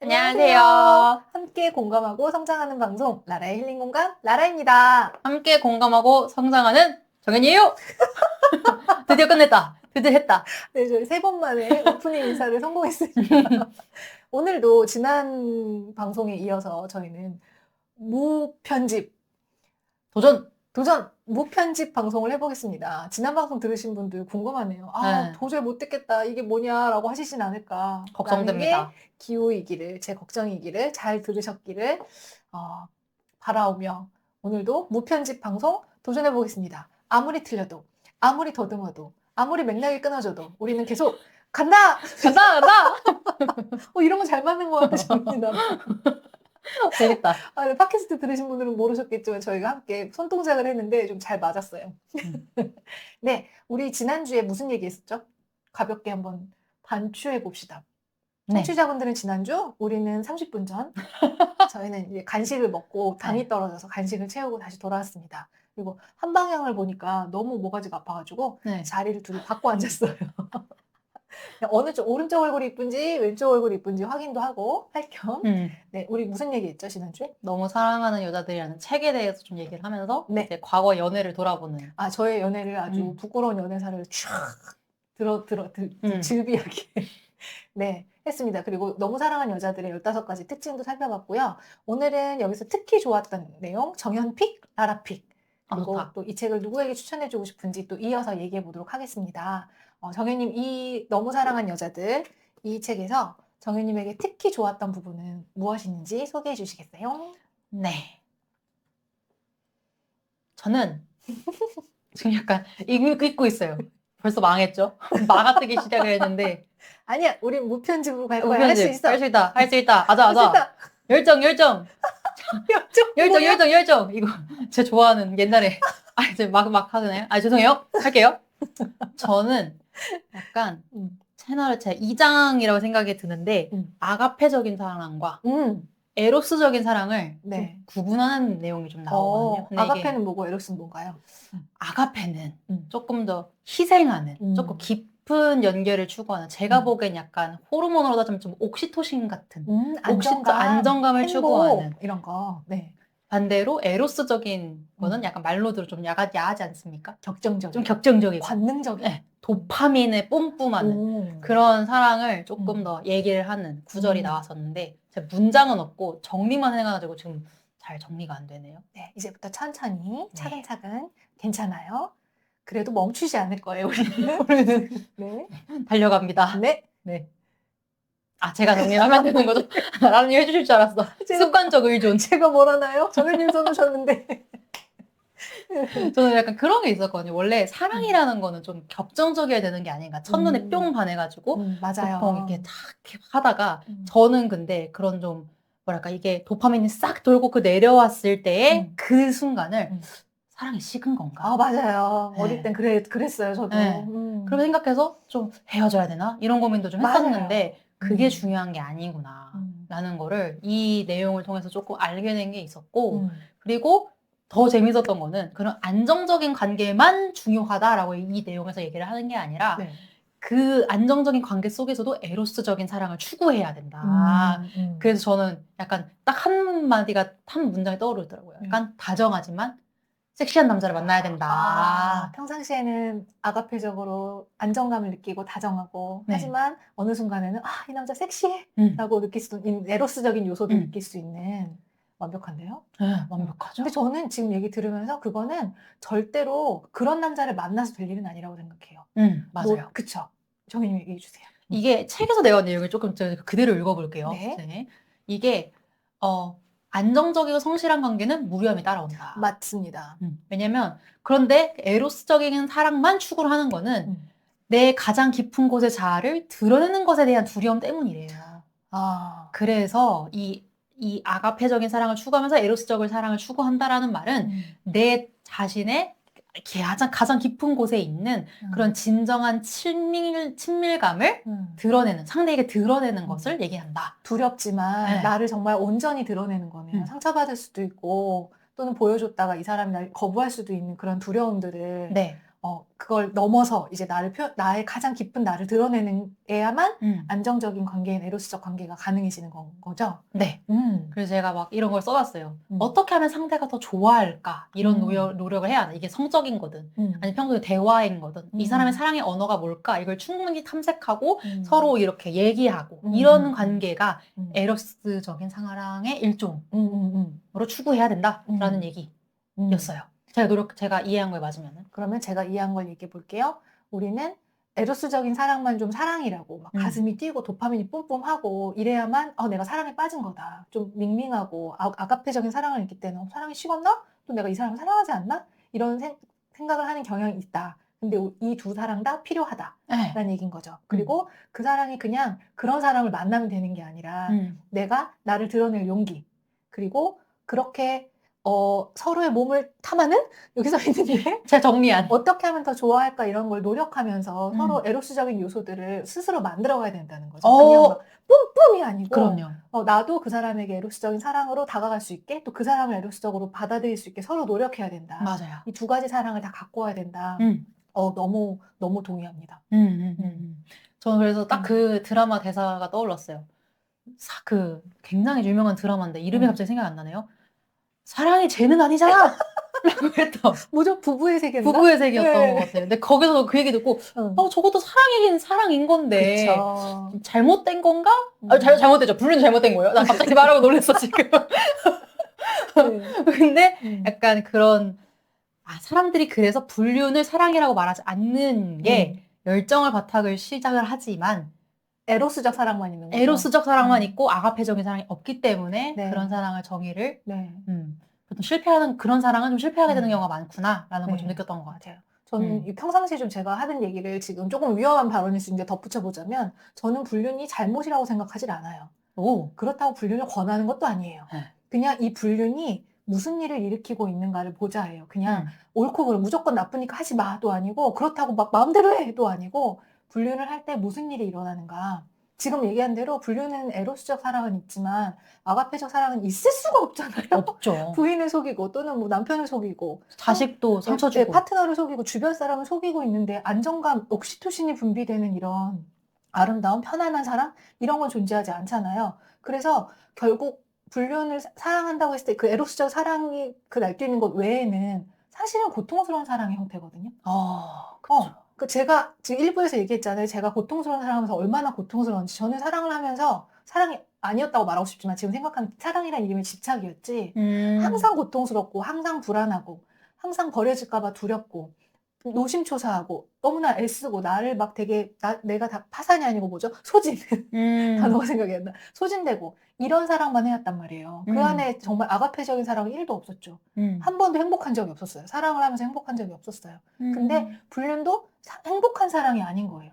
안녕하세요. 함께 공감하고 성장하는 방송 라라의 힐링 공간 라라입니다. 함께 공감하고 성장하는 정연이에요. 드디어 끝냈다. 드디어 했다. 네, 저희 3번 만에 오프닝 인사를 성공했습니다. 오늘도 지난 방송에 이어서 저희는 무편집 도전 무편집 방송을 해보겠습니다. 지난 방송 들으신 분들 궁금하네요. 네. 도저히 못 듣겠다. 이게 뭐냐라고 하시진 않을까. 걱정됩니다. 라는 게 기호이기를, 제 걱정이기를 잘 들으셨기를 바라오며 오늘도 무편집 방송 도전해보겠습니다. 아무리 틀려도, 아무리 더듬어도, 아무리 맥락이 끊어져도 우리는 계속 간다! 간다! 이런 거 잘 맞는 것 같습니다. 재밌다. 네, 팟캐스트 들으신 분들은 모르셨겠지만 저희가 함께 손동작을 했는데 좀 잘 맞았어요. 네, 우리 지난주에 무슨 얘기 했었죠? 가볍게 한번 반추해 봅시다. 네. 청취자분들은 지난주, 우리는 30분 전, 저희는 이제 간식을 먹고 당이 떨어져서 간식을 채우고 다시 돌아왔습니다. 그리고 한 방향을 보니까 너무 모가지가 아파가지고 네. 자리를 둘이 바꿔 앉았어요. 어느 쪽, 오른쪽 얼굴이 이쁜지 왼쪽 얼굴이 이쁜지 확인도 하고 할 겸. 네, 우리 무슨 얘기했죠, 지난주에? 너무 사랑하는 여자들이라는 책에 대해서 좀 얘기를 하면서 네. 이제 과거 연애를 돌아보는. 저의 연애를 아주 부끄러운 연애사를 쫙 즐비하게 네, 했습니다. 그리고 너무 사랑하는 여자들의 15가지 특징도 살펴봤고요. 오늘은 여기서 특히 좋았던 내용, 정연픽, 라라픽. 그리고 또 이 책을 누구에게 추천해주고 싶은지 또 이어서 얘기해 보도록 하겠습니다. 정연님, 이 너무 사랑한 여자들, 이 책에서 정연님에게 특히 좋았던 부분은 무엇인지 소개해 주시겠어요? 네. 저는 지금 약간 읽고 있어요. 벌써 망했죠? 막아뜨기 시작을 했는데. 아니야, 우린 무편집으로 갈 거야. 할 수 있어. 할 수 있다. 할 수 있다. 아자. 열정. 이거 제가 좋아하는 옛날에. 이제 막 하잖아요. 죄송해요. 할게요. 저는 약간 채널의 제 2장이라고 생각이 드는데 아가페적인 사랑과 에로스적인 사랑을 좀 구분하는 내용이 좀 나오거든요. 근데 아가페는 뭐고 에로스는 뭔가요? 아가페는 조금 더 희생하는, 조금 깊은 연결을 추구하는, 제가 보기엔 약간 호르몬으로 따지면 좀 옥시토신 같은 안정감을 행복, 추구하는 이런 거. 네. 반대로 에로스적인 거는 약간 말로 들어 좀 야하지 않습니까? 격정적인. 좀 격정적이고 관능적인. 네. 도파민에 뿜뿜하는 그런 사랑을 조금 더 얘기를 하는 구절이 나왔었는데 제가 문장은 없고 정리만 해가지고 지금 잘 정리가 안 되네요. 네, 이제부터 천천히 차근차근 괜찮아요. 그래도 멈추지 않을 거예요, 우리는. 네. 달려갑니다. 네. 제가 정리를 하면 되는 거죠? 나는 해주실 줄 알았어. 습관적 의존. 제가 뭘 하나요? 정현님 써놓으셨는데. 저는 약간 그런 게 있었거든요. 원래 사랑이라는 거는 좀 격정적이어야 되는 게 아닌가. 첫눈에 뿅 반해가지고 맞아요. 보통 이렇게 탁 하다가 저는 근데 그런 좀 뭐랄까 이게 도파민이 싹 돌고 내려왔을 때의 그 순간을 사랑이 식은 건가? 맞아요. 네. 어릴 땐 그랬어요, 저도. 네. 그렇게 생각해서 좀 헤어져야 되나? 이런 고민도 좀 했었는데 그게 중요한 게 아니구나 라는 거를 이 내용을 통해서 조금 알게 된 게 있었고 그리고 더 재밌었던 거는 그런 안정적인 관계만 중요하다라고 이 내용에서 얘기를 하는 게 아니라 그 안정적인 관계 속에서도 에로스적인 사랑을 추구해야 된다. 그래서 저는 약간 딱 한마디가 한 문장이 떠오르더라고요. 약간 다정하지만 섹시한 남자를 만나야 된다. 평상시에는 아가페적으로 안정감을 느끼고 다정하고 하지만 어느 순간에는 이 남자 섹시해 라고 느낄 수 있는 에로스적인 요소도 느낄 수 있는 완벽한데요? 네, 완벽하죠. 근데 저는 지금 얘기 들으면서 그거는 절대로 그런 남자를 만나서 될 일은 아니라고 생각해요. 맞아요. 그쵸? 정현님 얘기해 주세요. 이게 책에서 내온 내용을 조금 그대로 읽어볼게요. 네. 이게 안정적이고 성실한 관계는 무료함이 따라온다. 맞습니다. 왜냐면 그런데 에로스적인 사랑만 추구를 하는 거는 내 가장 깊은 곳의 자아를 드러내는 것에 대한 두려움 때문이래요. 그래서 이 아가페적인 사랑을 추구하면서 에로스적인 사랑을 추구한다라는 말은 내 자신의 가장 깊은 곳에 있는 그런 진정한 친밀감을 드러내는, 상대에게 드러내는 것을 얘기한다. 두렵지만 나를 정말 온전히 드러내는 거면 상처받을 수도 있고 또는 보여줬다가 이 사람이 날 거부할 수도 있는 그런 두려움들을 그걸 넘어서 이제 나의 가장 깊은 나를 드러내는 애야만 안정적인 관계인 에로스적 관계가 가능해지는 거죠. 네. 그래서 제가 막 이런 걸 써봤어요. 어떻게 하면 상대가 더 좋아할까? 이런 노력을 해야 하나? 이게 성적인 거든, 아니 평소에 대화인 거든, 이 사람의 사랑의 언어가 뭘까? 이걸 충분히 탐색하고 서로 이렇게 얘기하고 이런 관계가 에로스적인 사랑의 일종으로 추구해야 된다라는 얘기였어요. 제가 이해한 거에 맞으면은. 그러면 제가 이해한 걸 얘기해 볼게요. 우리는 에로스적인 사랑만 좀 사랑이라고 막 가슴이 뛰고 도파민이 뿜뿜하고 이래야만 내가 사랑에 빠진 거다. 좀 밍밍하고 아가페적인 사랑을 있기 때문에 사랑이 식었나? 또 내가 이 사람을 사랑하지 않나? 이런 생각을 하는 경향이 있다. 근데 이 두 사랑 다 필요하다라는 얘기인 거죠. 그리고 그 사랑이 그냥 그런 사람을 만나면 되는 게 아니라 내가 나를 드러낼 용기, 그리고 그렇게 서로의 몸을 탐하는, 여기서 있는 게 제가 정리한. 어떻게 하면 더 좋아할까 이런 걸 노력하면서 서로 에로스적인 요소들을 스스로 만들어가야 된다는 거죠. 그냥 막 뿜뿜이 아니고 그럼요. 나도 그 사람에게 에로스적인 사랑으로 다가갈 수 있게, 또 그 사람을 에로스적으로 받아들일 수 있게 서로 노력해야 된다. 맞아요. 이 두 가지 사랑을 다 갖고 와야 된다. 너무 너무 동의합니다. 저는 그래서 딱 그 드라마 대사가 떠올랐어요. 그 굉장히 유명한 드라마인데 이름이 갑자기 생각이 안 나네요. 사랑이 죄는 아니잖아! 라고 했던. 뭐죠? 부부의 세계인가? 부부의 세계였던 것 같아요. 근데 거기서 그 얘기 듣고, 적어도 사랑이긴 사랑인 건데, 그쵸. 잘못된 건가? 잘못됐죠. 분류는 잘못된 거예요. 나 갑자기 말하고 놀랐어, 지금. 근데 약간 그런, 사람들이 그래서 불륜을 사랑이라고 말하지 않는 게 열정을 바탕을 시작을 하지만, 에로스적 사랑만 있는 거죠. 에로스적 사랑만 있고 아가페적인 사랑이 없기 때문에 그런 사랑을 정의를 보통 실패하는 그런 사랑은 좀 실패하게 되는 경우가 많구나라는 걸 좀 느꼈던 것 같아요. 저는 평상시에 좀 제가 하는 얘기를 지금 조금 위험한 발언일 수 있는데 덧붙여보자면, 저는 불륜이 잘못이라고 생각하지 않아요. 그렇다고 불륜을 권하는 것도 아니에요. 그냥 이 불륜이 무슨 일을 일으키고 있는가를 보자예요. 그냥 옳고 그름 무조건 나쁘니까 하지 마도 아니고, 그렇다고 막 마음대로 해도 아니고, 불륜을 할 때 무슨 일이 일어나는가. 지금 얘기한 대로 불륜은 에로스적 사랑은 있지만 아가페적 사랑은 있을 수가 없잖아요. 없죠. 부인을 속이고 또는 뭐 남편을 속이고 자식도 상처 주고 파트너를 속이고 주변 사람을 속이고 있는데 안정감, 옥시토신이 분비되는 이런 아름다운 편안한 사랑, 이런 건 존재하지 않잖아요. 그래서 결국 불륜을 사랑한다고 했을 때 그 에로스적 사랑이 그 날뛰는 것 외에는 사실은 고통스러운 사랑의 형태거든요. 제가 지금 일부에서 얘기했잖아요. 제가 고통스러운 사랑하면서 얼마나 고통스러운지. 저는 사랑을 하면서, 사랑이 아니었다고 말하고 싶지만 지금 생각하면 사랑이라는 이름이 집착이었지. 항상 고통스럽고 항상 불안하고 항상 버려질까 봐 두렵고 노심초사하고 너무나 애쓰고 나를 막 되게 내가 다 파산이 아니고 뭐죠? 소진. 단어가 생각이 안 나. 소진되고 이런 사랑만 해왔단 말이에요. 그 안에 정말 아가페적인 사랑은 1도 없었죠. 한 번도 행복한 적이 없었어요. 사랑을 하면서 행복한 적이 없었어요. 근데 불륜도 행복한 사랑이 아닌 거예요.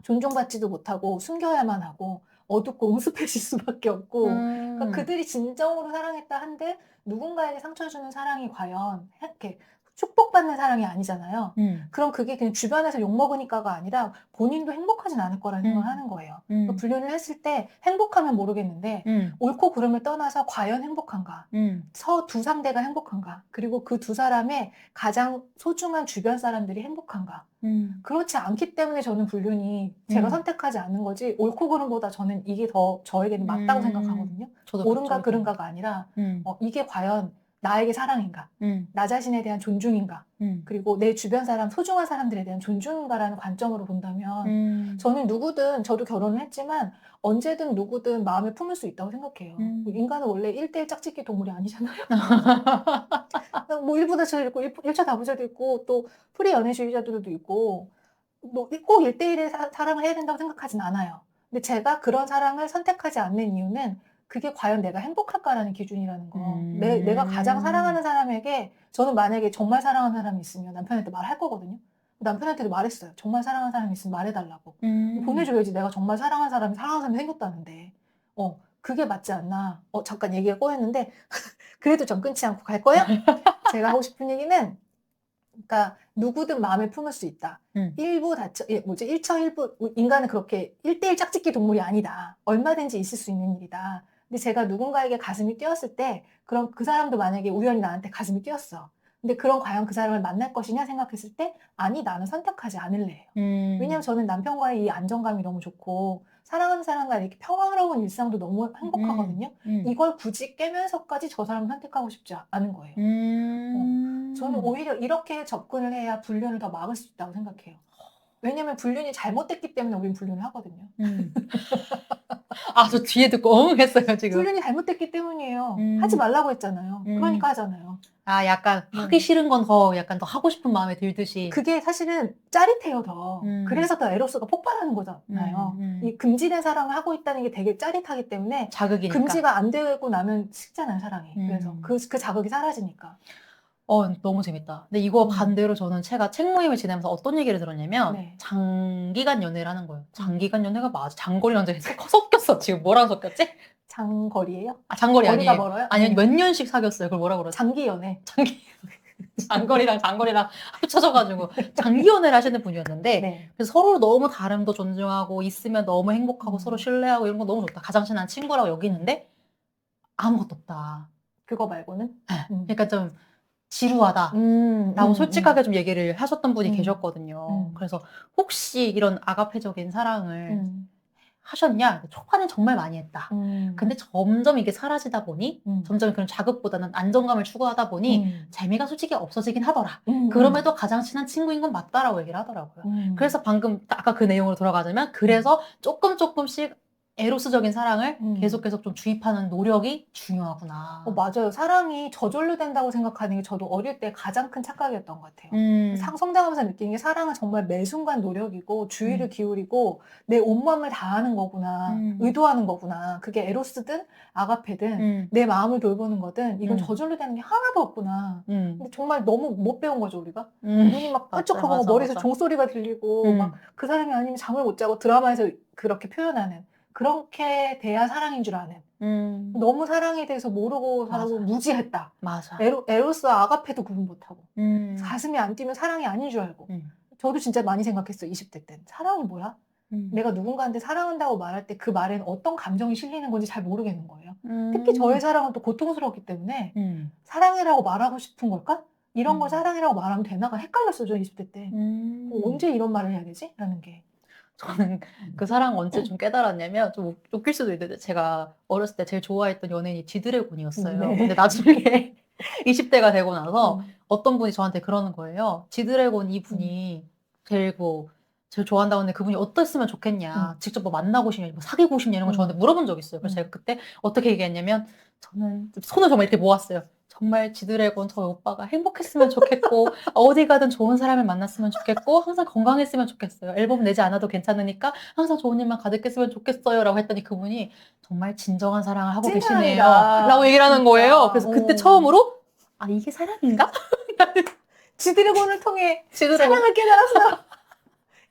존중받지도 못하고 숨겨야만 하고 어둡고 음습해질 수밖에 없고, 그러니까 그들이 진정으로 사랑했다 한들 누군가에게 상처 주는 사랑이 과연 이렇게 축복받는 사랑이 아니잖아요. 그럼 그게 그냥 주변에서 욕먹으니까가 아니라 본인도 행복하진 않을 거라는 생각을 하는 거예요. 그러니까 불륜을 했을 때 행복하면 모르겠는데 옳고 그름을 떠나서 과연 행복한가? 두 상대가 행복한가? 그리고 그 두 사람의 가장 소중한 주변 사람들이 행복한가? 그렇지 않기 때문에 저는 불륜이 제가 선택하지 않는 거지, 옳고 그름보다 저는 이게 더 저에게는 맞다고 생각하거든요. 옳은가 그른가가 아니라 이게 과연 나에게 사랑인가? 나 자신에 대한 존중인가? 그리고 내 주변 사람, 소중한 사람들에 대한 존중인가라는 관점으로 본다면 저는 누구든, 저도 결혼을 했지만 언제든 누구든 마음에 품을 수 있다고 생각해요. 인간은 원래 1대1 짝짓기 동물이 아니잖아요. 뭐 1부 다처도 있고 1차 다부자도 있고 또 프리 연애주의자들도 있고, 뭐 꼭 1대1의 사랑을 해야 된다고 생각하진 않아요. 근데 제가 그런 사랑을 선택하지 않는 이유는 그게 과연 내가 행복할까라는 기준이라는 거. 내가 가장 사랑하는 사람에게, 저는 만약에 정말 사랑하는 사람이 있으면 남편한테 말할 거거든요. 남편한테도 말했어요. 정말 사랑하는 사람이 있으면 말해달라고. 보내줘야지. 내가 정말 사랑하는 사람이 생겼다는데. 그게 맞지 않나. 잠깐 얘기가 꼬였는데 그래도 전 끊지 않고 갈 거예요? 제가 하고 싶은 얘기는, 그러니까 누구든 마음에 품을 수 있다. 일처일부, 인간은 그렇게 1대1 짝짓기 동물이 아니다. 얼마든지 있을 수 있는 일이다. 근데 제가 누군가에게 가슴이 뛰었을 때, 그럼 그 사람도 만약에 우연히 나한테 가슴이 뛰었어. 근데 그런 과연 그 사람을 만날 것이냐 생각했을 때 아니 나는 선택하지 않을래요. 왜냐면 저는 남편과의 이 안정감이 너무 좋고 사랑하는 사람과 이렇게 평화로운 일상도 너무 행복하거든요. 이걸 굳이 깨면서까지 저 사람을 선택하고 싶지 않은 거예요. 저는 오히려 이렇게 접근을 해야 불륜을 더 막을 수 있다고 생각해요. 왜냐면 불륜이 잘못됐기 때문에 우린 불륜을 하거든요. 아, 저 뒤에 듣고 했어요, 지금. 불륜이 잘못됐기 때문이에요. 하지 말라고 했잖아요. 그러니까 하잖아요. 아, 약간 하기 싫은 건 더 약간 더 하고 싶은 마음에 들듯이. 그게 사실은 짜릿해요, 더. 그래서 더 에로스가 폭발하는 거잖아요. 이 금지된 사랑을 하고 있다는 게 되게 짜릿하기 때문에 자극이니까. 금지가 안 되고 나면 식잖아요, 사랑이. 그래서 그 자극이 사라지니까. 너무 재밌다. 근데 이거 반대로 저는 제가 책 모임을 지내면서 어떤 얘기를 들었냐면 네. 장기간 연애를 하는 거예요. 장기간 연애가 맞아. 장거리랑 섞였어. 지금 뭐랑 섞였지? 장거리예요? 아, 장거리 거리가 아니에요. 멀어요? 아니, 네. 몇 년씩 사귀었어요. 그걸 뭐라 그러지? 장기 연애. 장거리랑 합쳐져가지고 장기 연애를 하시는 분이었는데 네. 그래서 서로 너무 다름도 존중하고 있으면 너무 행복하고 서로 신뢰하고 이런 거 너무 좋다. 가장 친한 친구라고 여기는데 아무것도 없다. 그거 말고는? 네. 그러니까 좀 지루하다 라고 솔직하게 좀 얘기를 하셨던 분이 계셨거든요. 그래서 혹시 이런 아가페적인 사랑을 하셨냐? 초반엔 정말 많이 했다. 근데 점점 이게 사라지다 보니 점점 그런 자극보다는 안정감을 추구하다 보니 재미가 솔직히 없어지긴 하더라. 그럼에도 가장 친한 친구인 건 맞다라고 얘기를 하더라고요. 그래서 방금 아까 그 내용으로 돌아가자면 그래서 조금씩 에로스적인 사랑을 계속 좀 주입하는 노력이 중요하구나. 맞아요. 사랑이 저절로 된다고 생각하는 게 저도 어릴 때 가장 큰 착각이었던 것 같아요. 성장하면서 느낀 게 사랑은 정말 매 순간 노력이고 주의를 기울이고 내 온마음을 다하는 거구나. 의도하는 거구나. 그게 에로스든 아가페든 내 마음을 돌보는 거든 이건 저절로 되는 게 하나도 없구나. 근데 정말 너무 못 배운 거죠, 우리가. 눈이 막 뾰족하고 머리에서 종소리가 들리고 막 그 사람이 아니면 잠을 못 자고 드라마에서 그렇게 표현하는 그렇게 돼야 사랑인 줄 아는. 너무 사랑에 대해서 모르고 살고 무지했다. 맞아. 에로스와 아가페도 구분 못하고. 가슴이 안 뛰면 사랑이 아닌 줄 알고. 저도 진짜 많이 생각했어요. 20대 때는. 사랑이 뭐야? 내가 누군가한테 사랑한다고 말할 때 그 말에는 어떤 감정이 실리는 건지 잘 모르겠는 거예요. 특히 저의 사랑은 또 고통스럽기 때문에 사랑이라고 말하고 싶은 걸까? 이런 걸 사랑이라고 말하면 되나가 헷갈렸어요. 저 20대 때. 언제 이런 말을 해야 되지? 라는 게. 저는 그 사랑 언제 좀 깨달았냐면 좀 웃길 수도 있는데 제가 어렸을 때 제일 좋아했던 연예인이 지드래곤이었어요. 네. 근데 나중에 20대가 되고 나서 어떤 분이 저한테 그러는 거예요. 지드래곤 이분이 제일 좋아한다고 하는데 그분이 어땠으면 좋겠냐. 직접 뭐 만나고 싶냐, 뭐 사귀고 싶냐 이런 거 저한테 물어본 적이 있어요. 그래서 제가 그때 어떻게 얘기했냐면 저는 손을 정말 이렇게 모았어요. 정말 지드래곤 저 오빠가 행복했으면 좋겠고 어디 가든 좋은 사람을 만났으면 좋겠고 항상 건강했으면 좋겠어요. 앨범 내지 않아도 괜찮으니까 항상 좋은 일만 가득했으면 좋겠어요 라고 했더니 그분이 정말 진정한 사랑을 하고 계시네요 라고 얘기를 하는 거예요. 그래서 그때 처음으로 아 이게 사랑인가? 지드래곤을 통해 사랑을 깨달았어.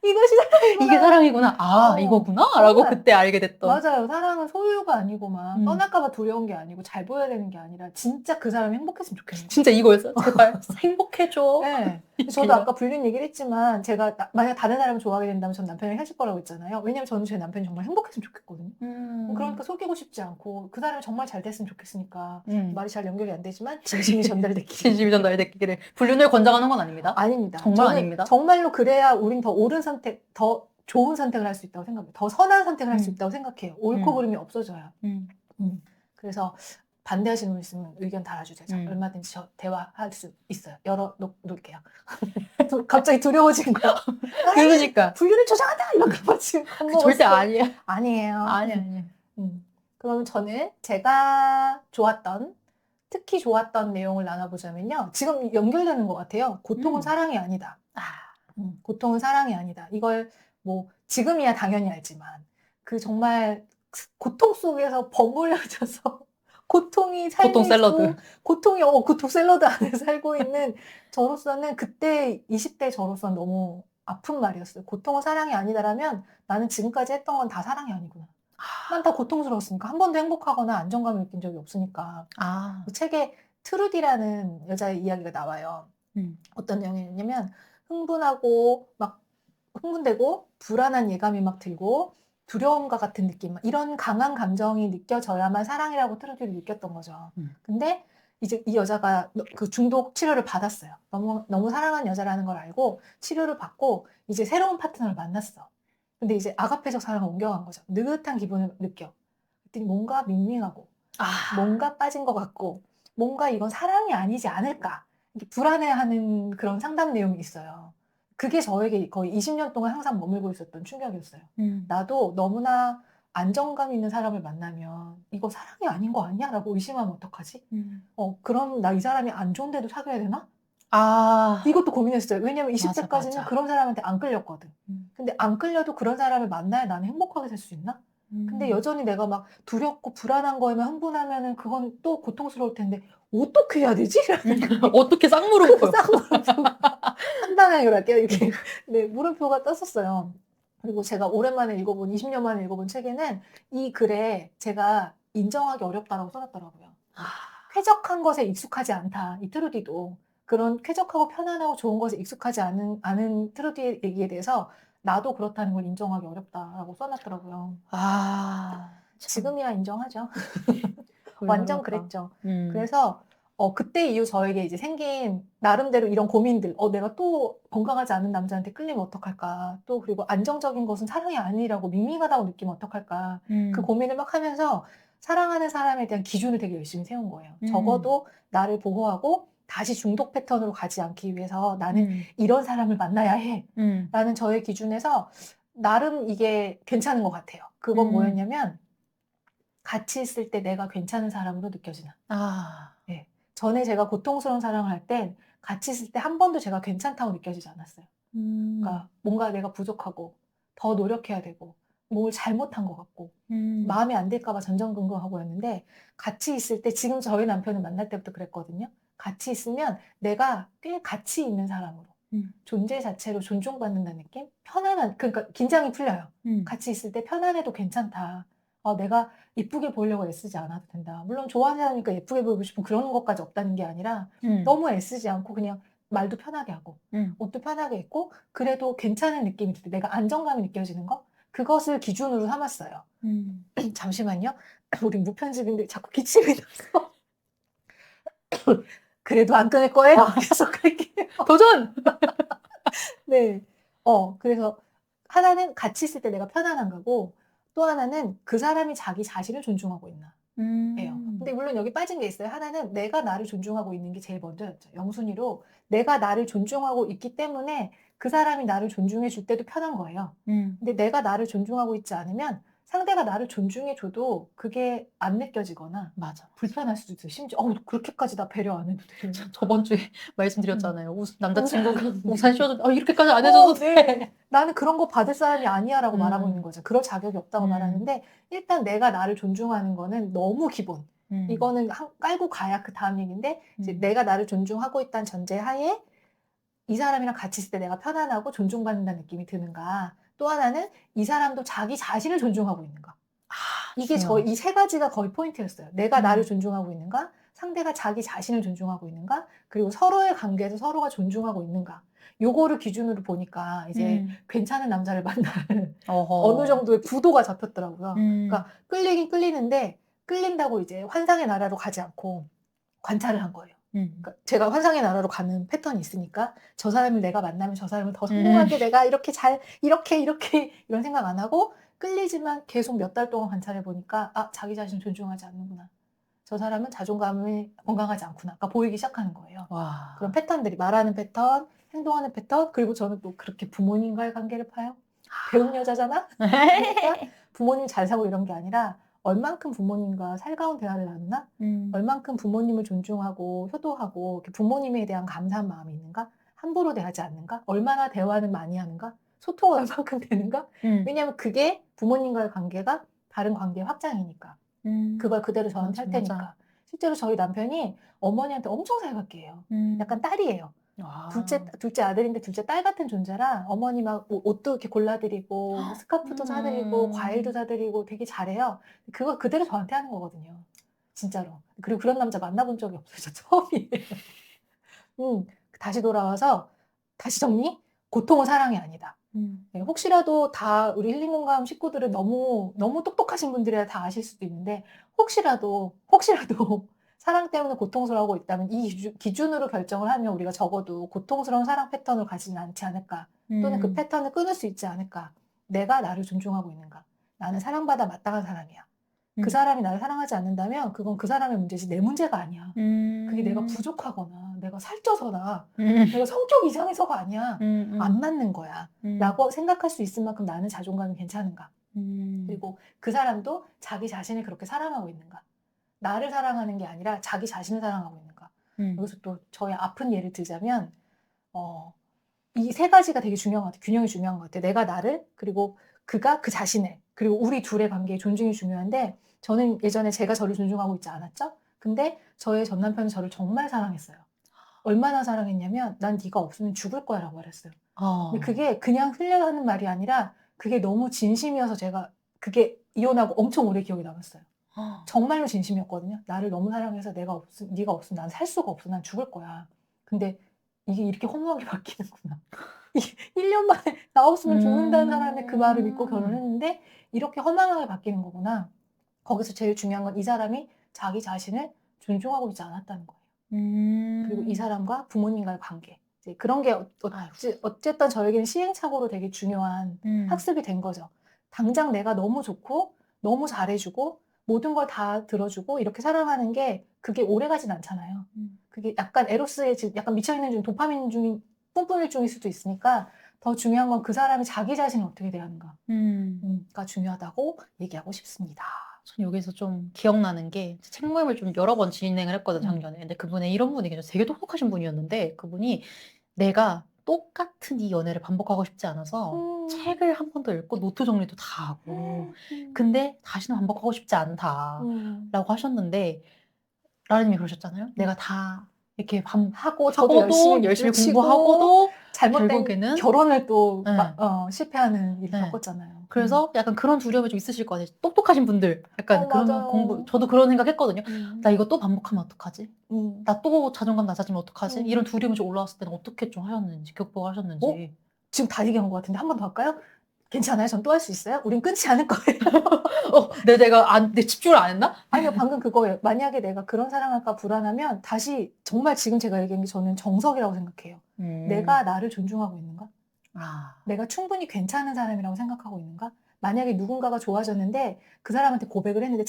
이것이 사랑이구나. 이게 사랑이구나. 아, 이거구나. 라고 그때 알게 됐던. 맞아요. 사랑은 소유가 아니고 막 떠날까봐 두려운 게 아니고 잘 보여야 되는 게 아니라 진짜 그 사람이 행복했으면 좋겠는 거예요. 진짜 이거였어요. 제발 행복해줘. 네. 저도 아까 불륜 얘기를 했지만 제가 만약 다른 사람을 좋아하게 된다면 전 남편이랑 헤어질 거라고 했잖아요. 왜냐면 저는 제 남편이 정말 행복했으면 좋겠거든요. 그러니까 속이고 싶지 않고 그 사람이 정말 잘 됐으면 좋겠으니까 말이 잘 연결이 안 되지만 진심이 전달됐기를. 진심이 전달됐기를. 불륜을 권장하는 건 아닙니다. 아닙니다. 정말 아닙니다. 정말로 그래야 우린 더 옳은 선택, 더 좋은 선택을 할 수 있다고 생각해요. 더 선한 선택을 할 수 있다고 생각해요. 옳고 그름이 없어져요. 그래서 반대하시는 분 있으면 의견 달아주세요. 얼마든지 저 대화할 수 있어요. 열어놓을게요. 갑자기 두려워진 거야. 그러니까. 불륜을 조장한다! 이렇게 막 지금 절대 아니에요. 아니에요. 아니에요. 그러면 저는 특히 좋았던 내용을 나눠보자면요. 지금 연결되는 것 같아요. 고통은 사랑이 아니다. 고통은 사랑이 아니다. 이걸 뭐 지금이야 당연히 알지만 그 정말 고통 속에서 버무려져서 고통이 삶이 고통 샐러드. 고통 샐러드 안에 살고 있는 저로서는 그때 20대 저로서는 너무 아픈 말이었어요. 고통은 사랑이 아니다라면 나는 지금까지 했던 건 다 사랑이 아니구나. 난 다 고통스러웠으니까 한 번도 행복하거나 안정감을 느낀 적이 없으니까. 그 책에 트루디라는 여자의 이야기가 나와요. 어떤 내용이냐면 흥분되고 불안한 예감이 막 들고 두려움과 같은 느낌, 이런 강한 감정이 느껴져야만 사랑이라고 트루디를 느꼈던 거죠. 근데 이제 이 여자가 그 중독 치료를 받았어요. 너무 사랑하는 여자라는 걸 알고 치료를 받고 이제 새로운 파트너를 만났어. 근데 이제 아가페적 사랑을 옮겨간 거죠. 느긋한 기분을 느껴. 그랬더니 뭔가 밍밍하고 뭔가 빠진 것 같고 뭔가 이건 사랑이 아니지 않을까 이렇게 불안해하는 그런 상담 내용이 있어요. 그게 저에게 거의 20년 동안 항상 머물고 있었던 충격이었어요. 나도 너무나 안정감 있는 사람을 만나면 이거 사랑이 아닌 거 아니야? 라고 의심하면 어떡하지? 그럼 나 이 사람이 안 좋은데도 사귀어야 되나? 이것도 고민했어요. 왜냐면 20대까지는 맞아. 그런 사람한테 안 끌렸거든. 근데 안 끌려도 그런 사람을 만나야 나는 행복하게 살 수 있나? 근데 여전히 내가 막 두렵고 불안한 거에만 흥분하면은 그건 또 고통스러울 텐데 어떻게 해야 되지? 어떻게 쌍무릎을 한 방향으로 할게요. 이렇게 네, 물음표가 떴었어요. 그리고 제가 오랜만에 읽어본 20년 만에 읽어본 책에는 이 글에 제가 인정하기 어렵다라고 써놨더라고요. 쾌적한 것에 익숙하지 않다. 이 트루디도 그런 쾌적하고 편안하고 좋은 것에 익숙하지 않은 트루디의 얘기에 대해서 나도 그렇다는 걸 인정하기 어렵다라고 써놨더라고요. 지금이야 인정하죠. 완전 그랬죠. 그래서 그때 이후 저에게 이제 생긴 나름대로 이런 고민들, 내가 또 건강하지 않은 남자한테 끌리면 어떡할까? 또 그리고 안정적인 것은 사랑이 아니라고 밍밍하다고 느끼면 어떡할까? 그 고민을 막 하면서 사랑하는 사람에 대한 기준을 되게 열심히 세운 거예요. 적어도 나를 보호하고 다시 중독 패턴으로 가지 않기 위해서 나는 이런 사람을 만나야 해. 라는 저의 기준에서 나름 이게 괜찮은 것 같아요. 그건 뭐였냐면 같이 있을 때 내가 괜찮은 사람으로 느껴지나. 네. 전에 제가 고통스러운 사랑을 할 땐 같이 있을 때 한 번도 제가 괜찮다고 느껴지지 않았어요. 그러니까 뭔가 내가 부족하고 더 노력해야 되고 뭘 잘못한 것 같고 마음에 안 들까 봐 전전긍긍하고였는데 같이 있을 때 지금 저희 남편을 만날 때부터 그랬거든요. 같이 있으면 내가 꽤 가치 있는 사람으로 존재 자체로 존중받는다는 느낌? 편안한 그러니까 긴장이 풀려요. 같이 있을 때 편안해도 괜찮다. 내가 예쁘게 보이려고 애쓰지 않아도 된다. 물론 좋아하는 사람이니까 예쁘게 보이고 싶은 그런 것까지 없다는 게 아니라 너무 애쓰지 않고 그냥 말도 편하게 하고 옷도 편하게 입고 그래도 괜찮은 느낌이 들 때 내가 안정감이 느껴지는 거 그것을 기준으로 삼았어요. 잠시만요. 우리 무편집인데 자꾸 기침이 나서 그래도 안 끊을 거예요. 계속 할게요. 도전! 네. 그래서 하나는 같이 있을 때 내가 편안한 거고 또 하나는 그 사람이 자기 자신을 존중하고 있나. 예요. 근데 물론 여기 빠진 게 있어요. 하나는 내가 나를 존중하고 있는 게 제일 먼저였죠. 영순위로 내가 나를 존중하고 있기 때문에 그 사람이 나를 존중해 줄 때도 편한 거예요. 근데 내가 나를 존중하고 있지 않으면 상대가 나를 존중해 줘도 그게 안 느껴지거나 맞아. 불편할 수도 있어요. 심지어 그렇게까지 나 배려 안 해도 돼. 저번 주에 말씀드렸잖아요. 남자친구가 우산 씌워줘. 이렇게까지 안 해줘도 돼. 네. 나는 그런 거 받을 사람이 아니야라고 말하고 있는 거죠. 그럴 자격이 없다고 말하는데 일단 내가 나를 존중하는 거는 너무 기본. 이거는 깔고 가야 그 다음 얘기인데 이제 내가 나를 존중하고 있다는 전제 하에 이 사람이랑 같이 있을 때 내가 편안하고 존중받는다는 느낌이 드는가. 또 하나는 이 사람도 자기 자신을 존중하고 있는가. 이게 이 세 가지가 거의 포인트였어요. 내가 나를 존중하고 있는가, 상대가 자기 자신을 존중하고 있는가, 그리고 서로의 관계에서 서로가 존중하고 있는가. 요거를 기준으로 보니까 이제 괜찮은 남자를 만날 어느 정도의 구도가 잡혔더라고요. 그러니까 끌리긴 끌리는데 끌린다고 이제 환상의 나라로 가지 않고 관찰을 한 거예요. 그러니까 제가 환상의 나라로 가는 패턴이 있으니까 저 사람을 내가 만나면 저 사람을 더 성공하게 내가 이렇게 이런 생각 안 하고 끌리지만 계속 몇 달 동안 관찰해 보니까 자기 자신을 존중하지 않는구나. 저 사람은 자존감이 건강하지 않구나. 그러니까 보이기 시작하는 거예요. 그런 패턴들이 말하는 패턴, 행동하는 패턴 그리고 저는 또 그렇게 부모님과의 관계를 봐요. 배운 여자잖아? 그러니까 부모님 잘 사고 이런 게 아니라 얼만큼 부모님과 살가운 대화를 나누나? 얼만큼 부모님을 존중하고 효도하고 부모님에 대한 감사한 마음이 있는가? 함부로 대하지 않는가? 얼마나 대화는 많이 하는가? 소통을 얼만큼 되는가? 왜냐하면 그게 부모님과의 관계가 다른 관계의 확장이니까. 그걸 그대로 저한테 할 테니까. 맞아. 실제로 저희 남편이 어머니한테 엄청 살갑게 해요. 약간 딸이에요. 둘째 아들인데 둘째 딸 같은 존재라 어머니 막 옷도 이렇게 골라드리고 스카프도 사드리고 과일도 사드리고 되게 잘해요. 그거 그대로 저한테 하는 거거든요. 진짜로. 그리고 그런 남자 만나본 적이 없어요. 저 처음이에요. 다시 돌아와서 다시 정리? 고통은 사랑이 아니다. 네, 혹시라도 다 우리 힐링공감 식구들은 너무 똑똑하신 분들이라 다 아실 수도 있는데 혹시라도 사랑 때문에 고통스러워하고 있다면 이 기준으로 결정을 하면 우리가 적어도 고통스러운 사랑 패턴을 가지는 않지 않을까. 또는 그 패턴을 끊을 수 있지 않을까. 내가 나를 존중하고 있는가. 나는 사랑받아 마땅한 사람이야. 그 사람이 나를 사랑하지 않는다면 그건 그 사람의 문제지 내 문제가 아니야. 그게 내가 부족하거나 내가 살쪄서나 내가 성격 이상해서가 아니야. 안 맞는 거야. 라고 생각할 수 있을 만큼 나는 자존감이 괜찮은가. 그리고 그 사람도 자기 자신을 그렇게 사랑하고 있는가. 나를 사랑하는 게 아니라 자기 자신을 사랑하고 있는가. 여기서 또 저의 아픈 예를 들자면 이 세 가지가 되게 중요한 것 같아요. 균형이 중요한 것 같아요. 내가 나를, 그리고 그가 그 자신을, 그리고 우리 둘의 관계의 존중이 중요한데 저는 예전에 제가 저를 존중하고 있지 않았죠? 근데 저의 전 남편은 저를 정말 사랑했어요. 얼마나 사랑했냐면 난 네가 없으면 죽을 거야 라고 말했어요. 근데 그게 그냥 흘려가는 말이 아니라 그게 너무 진심이어서 제가 그게 이혼하고 엄청 오래 기억에 남았어요. 정말로 진심이었거든요. 나를 너무 사랑해서 네가 없으면 난 살 수가 없어. 난 죽을 거야. 근데 이게 이렇게 허무하게 바뀌는구나. 1년 만에 나 없으면 죽는다는 사람의 그 말을 믿고 결혼했는데 이렇게 허망하게 바뀌는 거구나. 거기서 제일 중요한 건 이 사람이 자기 자신을 존중하고 있지 않았다는 거예요. 그리고 이 사람과 부모님과의 관계. 이제 그런 게 어쨌든 저에게는 시행착오로 되게 중요한 학습이 된 거죠. 당장 내가 너무 좋고 너무 잘해주고 모든 걸 다 들어주고 이렇게 사랑하는 게 그게 오래가진 않잖아요. 그게 약간 에로스의 약간 미쳐있는 중 도파민 중인 뿜뿜일 중일 수도 있으니까 더 중요한 건 그 사람이 자기 자신을 어떻게 대하는가가 중요하다고 얘기하고 싶습니다. 전 여기서 좀 기억나는 게 책 모임을 좀 여러 번 진행을 했거든 작년에. 근데 그분의 이런 분이 계셔서 되게 똑똑하신 분이었는데 그분이 내가 똑같은 이 연애를 반복하고 싶지 않아서 책을 한 번 더 읽고 노트 정리도 다 하고 근데 다시는 반복하고 싶지 않다라고 하셨는데 라님이 그러셨잖아요. 내가 다 이렇게 하고 저도 열심히 공부하고도 잘못된 결국에는 결혼을 또 실패하는 일을 겪었잖아요. 그래서 약간 그런 두려움이 좀 있으실 거 같아요. 똑똑하신 분들 약간 그런 맞아요. 공부 저도 그런 생각했거든요. 나 이거 또 반복하면 어떡하지? 나 또 자존감 낮아지면 어떡하지? 이런 두려움이 좀 올라왔을 때는 어떻게 좀 하셨는지 극복하셨는지. 지금 다 얘기한 것 같은데 한 번 더 할까요? 괜찮아요? 전 또 할 수 있어요? 우린 끊지 않을 거예요. 내 집중을 안 했나? 아니요, 방금 그거예요. 만약에 내가 그런 사랑할까 불안하면 다시 정말 지금 제가 얘기한 게 저는 정석이라고 생각해요. 내가 나를 존중하고 있는가? 내가 충분히 괜찮은 사람이라고 생각하고 있는가? 만약에 누군가가 좋아졌는데 그 사람한테 고백을 했는데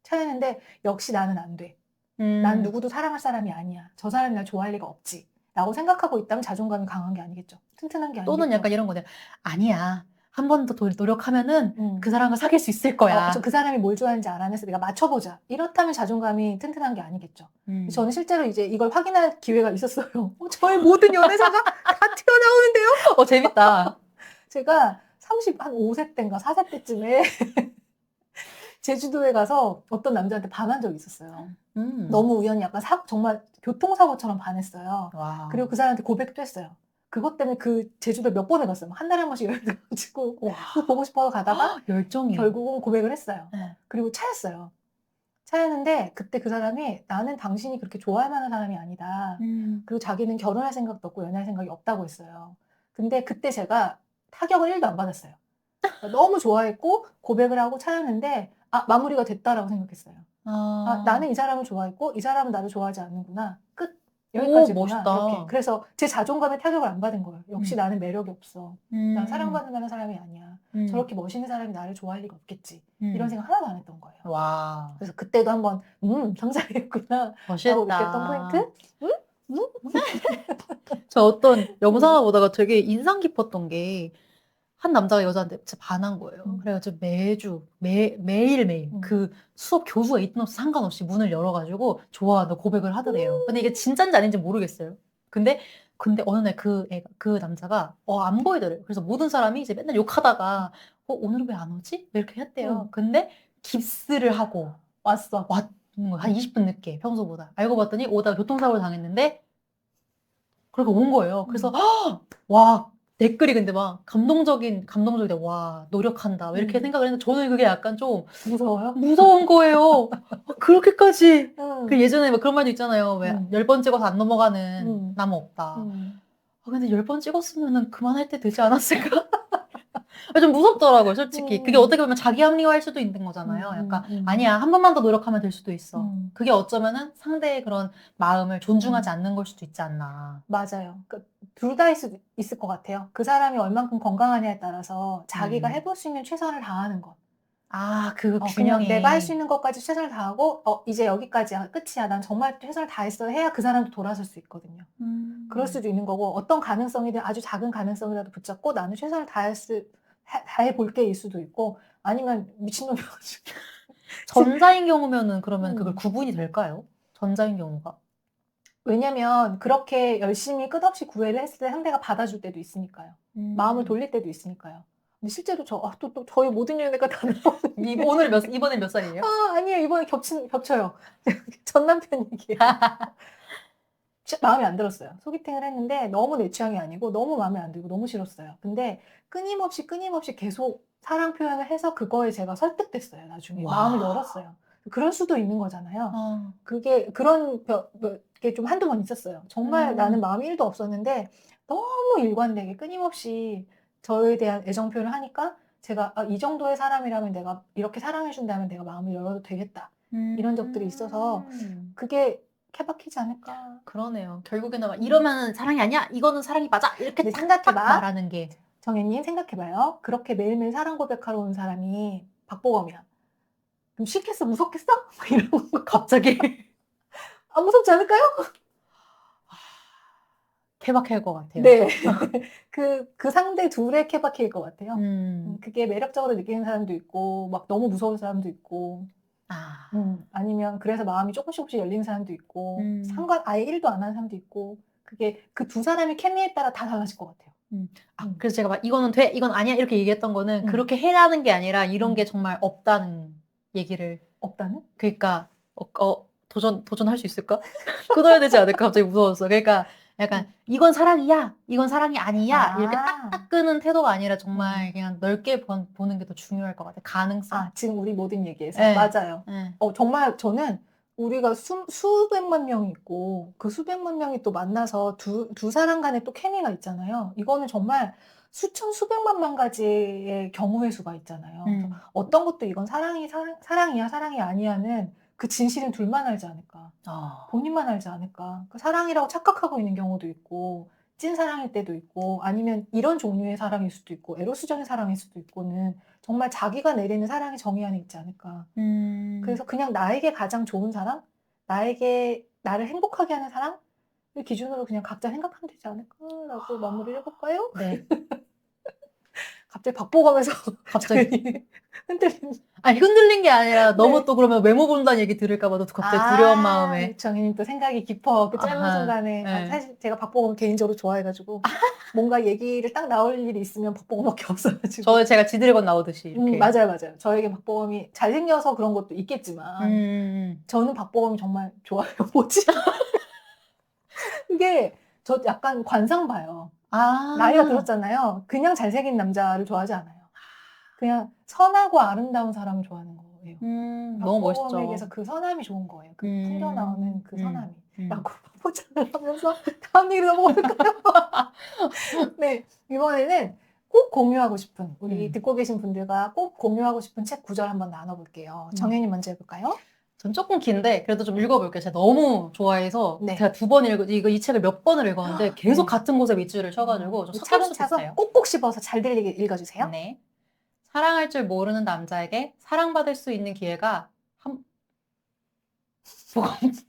차였는데 역시 나는 안 돼. 난 누구도 사랑할 사람이 아니야. 저 사람이 날 좋아할 리가 없지. 라고 생각하고 있다면 자존감이 강한 게 아니겠죠. 튼튼한 게 아니겠죠. 또는 약간 이런 거죠. 아니야. 한 번 더 노력하면은 그 사람과 사귈 수 있을 거야. 그 사람이 뭘 좋아하는지 알아내서 내가 맞춰보자. 이렇다면 자존감이 튼튼한 게 아니겠죠. 저는 실제로 이제 이걸 확인할 기회가 있었어요. 저의 모든 연애사가 다 튀어나오는데요? 재밌다. 제가 35세 때인가 4세 때쯤에 제주도에 가서 어떤 남자한테 반한 적이 있었어요. 너무 우연히 약간 정말 교통사고처럼 반했어요. 와. 그리고 그 사람한테 고백도 했어요. 그것 때문에 그 제주도 몇 번을 갔어요. 한 달에 한 번씩 여행 가가지고 보고 싶어서 가다가 열정이 결국은 고백을 했어요. 네. 그리고 차였는데 그때 그 사람이 나는 당신이 그렇게 좋아할 만한 사람이 아니다. 그리고 자기는 결혼할 생각도 없고 연애할 생각이 없다고 했어요. 근데 그때 제가 타격을 1도 안 받았어요. 너무 좋아했고 고백을 하고 차였는데 마무리가 됐다라고 생각했어요. 나는 이 사람을 좋아했고 이 사람은 나를 좋아하지 않는구나. 끝. 여기까지구나. 멋있다. 이렇게. 그래서 제 자존감에 타격을 안 받은 거예요. 역시 나는 매력이 없어. 난 사랑받을 만한 사람이 아니야. 저렇게 멋있는 사람이 나를 좋아할 리가 없겠지. 이런 생각 하나도 안 했던 거예요. 와. 그래서 그때도 한번 상상했구나. 멋있다. 라고 느꼈던 포인트? 저 어떤 영상을 보다가 되게 인상 깊었던 게 한 남자가 여자한테 진짜 반한 거예요. 그래가지고 매일매일 그 수업 교수가 있든 없든 상관없이 문을 열어가지고 좋아한다 고백을 하더래요. 근데 이게 진짜인지 아닌지 모르겠어요. 근데 어느 날 그 남자가 안 보이더래요. 그래서 모든 사람이 이제 맨날 욕하다가 오늘은 왜 안 오지? 이렇게 했대요. 근데 깁스를 하고 왔어. 한 20분 늦게 평소보다. 알고 봤더니 오다가 교통사고를 당했는데 그렇게 온 거예요. 그래서 와 댓글이 근데 막 감동적이다. 와 노력한다. 이렇게 생각을 했는데 저는 그게 약간 좀 무서워요? 무서운 거예요. 그렇게까지. 그 예전에 막 그런 말도 있잖아요. 왜 10번 찍어서 안 넘어가는 나무 없다. 근데 10번 찍었으면은 그만할 때 되지 않았을까? 좀 무섭더라고요, 솔직히. 그게 음. 어떻게 보면 자기 합리화할 수도 있는 거잖아요. 약간, 아니야, 한 번만 더 노력하면 될 수도 있어. 그게 어쩌면은 상대의 그런 마음을 존중하지 않는 걸 수도 있지 않나. 맞아요. 둘 다 있을 것 같아요. 그 사람이 얼만큼 건강하냐에 따라서 자기가 해볼 수 있는 최선을 다하는 것. 아, 그 그냥 내가 할 수 균형이. 있는 것까지 최선을 다하고, 이제 여기까지야, 끝이야. 난 정말 최선을 다했어. 해야 그 사람도 돌아설 수 있거든요. 그럴 수도 있는 거고, 어떤 가능성이든 아주 작은 가능성이라도 붙잡고 나는 최선을 다해볼게일 수도 있고, 아니면 미친놈이어가지고. 전자인 경우면은 그러면 그걸 음. 구분이 될까요? 전자인 경우가. 왜냐면 그렇게 열심히 끝없이 구애를 했을 때 상대가 받아줄 때도 있으니까요. 마음을 돌릴 때도 있으니까요. 근데 실제로 또 저희 모든 연애가 다 나오는 이번에 몇 살이에요? 아니에요. 이번에 겹쳐요. 전 남편 얘기예요. 마음에 안 들었어요. 소개팅을 했는데 너무 내 취향이 아니고 너무 마음에 안 들고 너무 싫었어요. 근데 끊임없이 계속 사랑 표현을 해서 그거에 제가 설득됐어요. 나중에 와. 마음을 열었어요. 그럴 수도 있는 거잖아요. 어. 그게 그런 게 좀 한두 번 있었어요. 정말 나는 마음이 1도 없었는데 너무 일관되게 끊임없이 저에 대한 애정 표현을 하니까 제가 이 정도의 사람이라면 내가 이렇게 사랑해준다면 내가 마음을 열어도 되겠다. 이런 적들이 있어서 그게 케바케지 않을까. 그러네요. 결국에는 막 이러면 사랑이 아니야? 이거는 사랑이 맞아? 이렇게 근데 딱 생각해봐. 말하는 게. 정혜님 생각해봐요. 그렇게 매일매일 사랑 고백하러 온 사람이 박보검이야. 그럼 싫겠어? 무섭겠어? 막 이런 거. 갑자기 무섭지 않을까요? 케바케일 것 같아요. 네. 그 상대 둘의 케바케일 것 같아요. 음. 그게 매력적으로 느끼는 사람도 있고, 막 너무 무서운 사람도 있고, 아. 아니면 그래서 마음이 조금씩 열리는 사람도 있고, 아예 1도 안 하는 사람도 있고, 그게 그 두 사람의 케미에 따라 다 달라질 것 같아요. 그래서 제가 막 이거는 돼, 이건 아니야 이렇게 얘기했던 거는 그렇게 해라는 게 아니라 이런 게 정말 없다는 얘기를. 없다는? 그러니까 도전할 수 있을까? 끊어야 되지 않을까? 갑자기 무서웠어. 그러니까 약간 이건 사랑이야, 이건 사랑이 아니야 이렇게 딱딱 끄는 태도가 아니라 정말 그냥 넓게 보는 게 더 중요할 것 같아. 가능성. 지금 우리 모든 얘기에서. 네. 맞아요. 네. 정말 저는 우리가 수백만 명이 있고 그 수백만 명이 또 만나서 두 사람 간에 또 케미가 있잖아요. 이거는 정말 수백만 가지의 경우의 수가 있잖아요. 그래서 어떤 것도 이건 사랑이야, 사랑이 아니야는 그 진실은 둘만 알지 않을까. 본인만 알지 않을까. 그 사랑이라고 착각하고 있는 경우도 있고, 찐 사랑일 때도 있고, 아니면 이런 종류의 사랑일 수도 있고, 에로스적인 사랑일 수도 있고는 정말 자기가 내리는 사랑의 정의 안에 있지 않을까. 그래서 그냥 나에게 가장 좋은 사랑, 나를 행복하게 하는 사랑을 기준으로 그냥 각자 생각하면 되지 않을까라고 마무리를 해볼까요? 네. 갑자기 박보검에서 갑자기 흔들린. 아니 흔들린 게 아니라 너무 네. 또 그러면 외모 본다는 얘기 들을까 봐도 갑자기 두려운 마음에. 정희님 또 생각이 깊어. 그 짧은 아하, 순간에. 네. 사실 제가 박보검 개인적으로 좋아해가지고 뭔가 얘기를 딱 나올 일이 있으면 박보검밖에 없어가지고. 제가 지드래곤 나오듯이 이렇게. 맞아요. 저에게 박보검이 잘생겨서 그런 것도 있겠지만 저는 박보검이 정말 좋아요. 뭐지? 그게 저 약간 관상 봐요. 나이가 들었잖아요. 그냥 잘생긴 남자를 좋아하지 않아요. 그냥 선하고 아름다운 사람을 좋아하는 거예요. 너무 멋있죠. 박보검에게서 그 선함이 좋은 거예요. 그 풍겨 나오는 그 선함이. 라고 포장을 하면서 다음 얘기로 넘어갈까요? 네, 이번에는 꼭 공유하고 싶은, 우리 듣고 계신 분들과 꼭 공유하고 싶은 책 구절 한번 나눠볼게요. 정혜님 먼저 해볼까요? 전 조금 긴데 그래도 좀 읽어볼게요. 제가 너무 좋아해서 네. 제가 이 책을 몇 번을 읽었는데 계속 같은 곳에 밑줄을 쳐가지고 좀 섞일 수도 차근차근 있어요. 꼭꼭 씹어서 잘 들리게 읽어주세요. 네. 사랑할 줄 모르는 남자에게 사랑받을 수 있는 기회가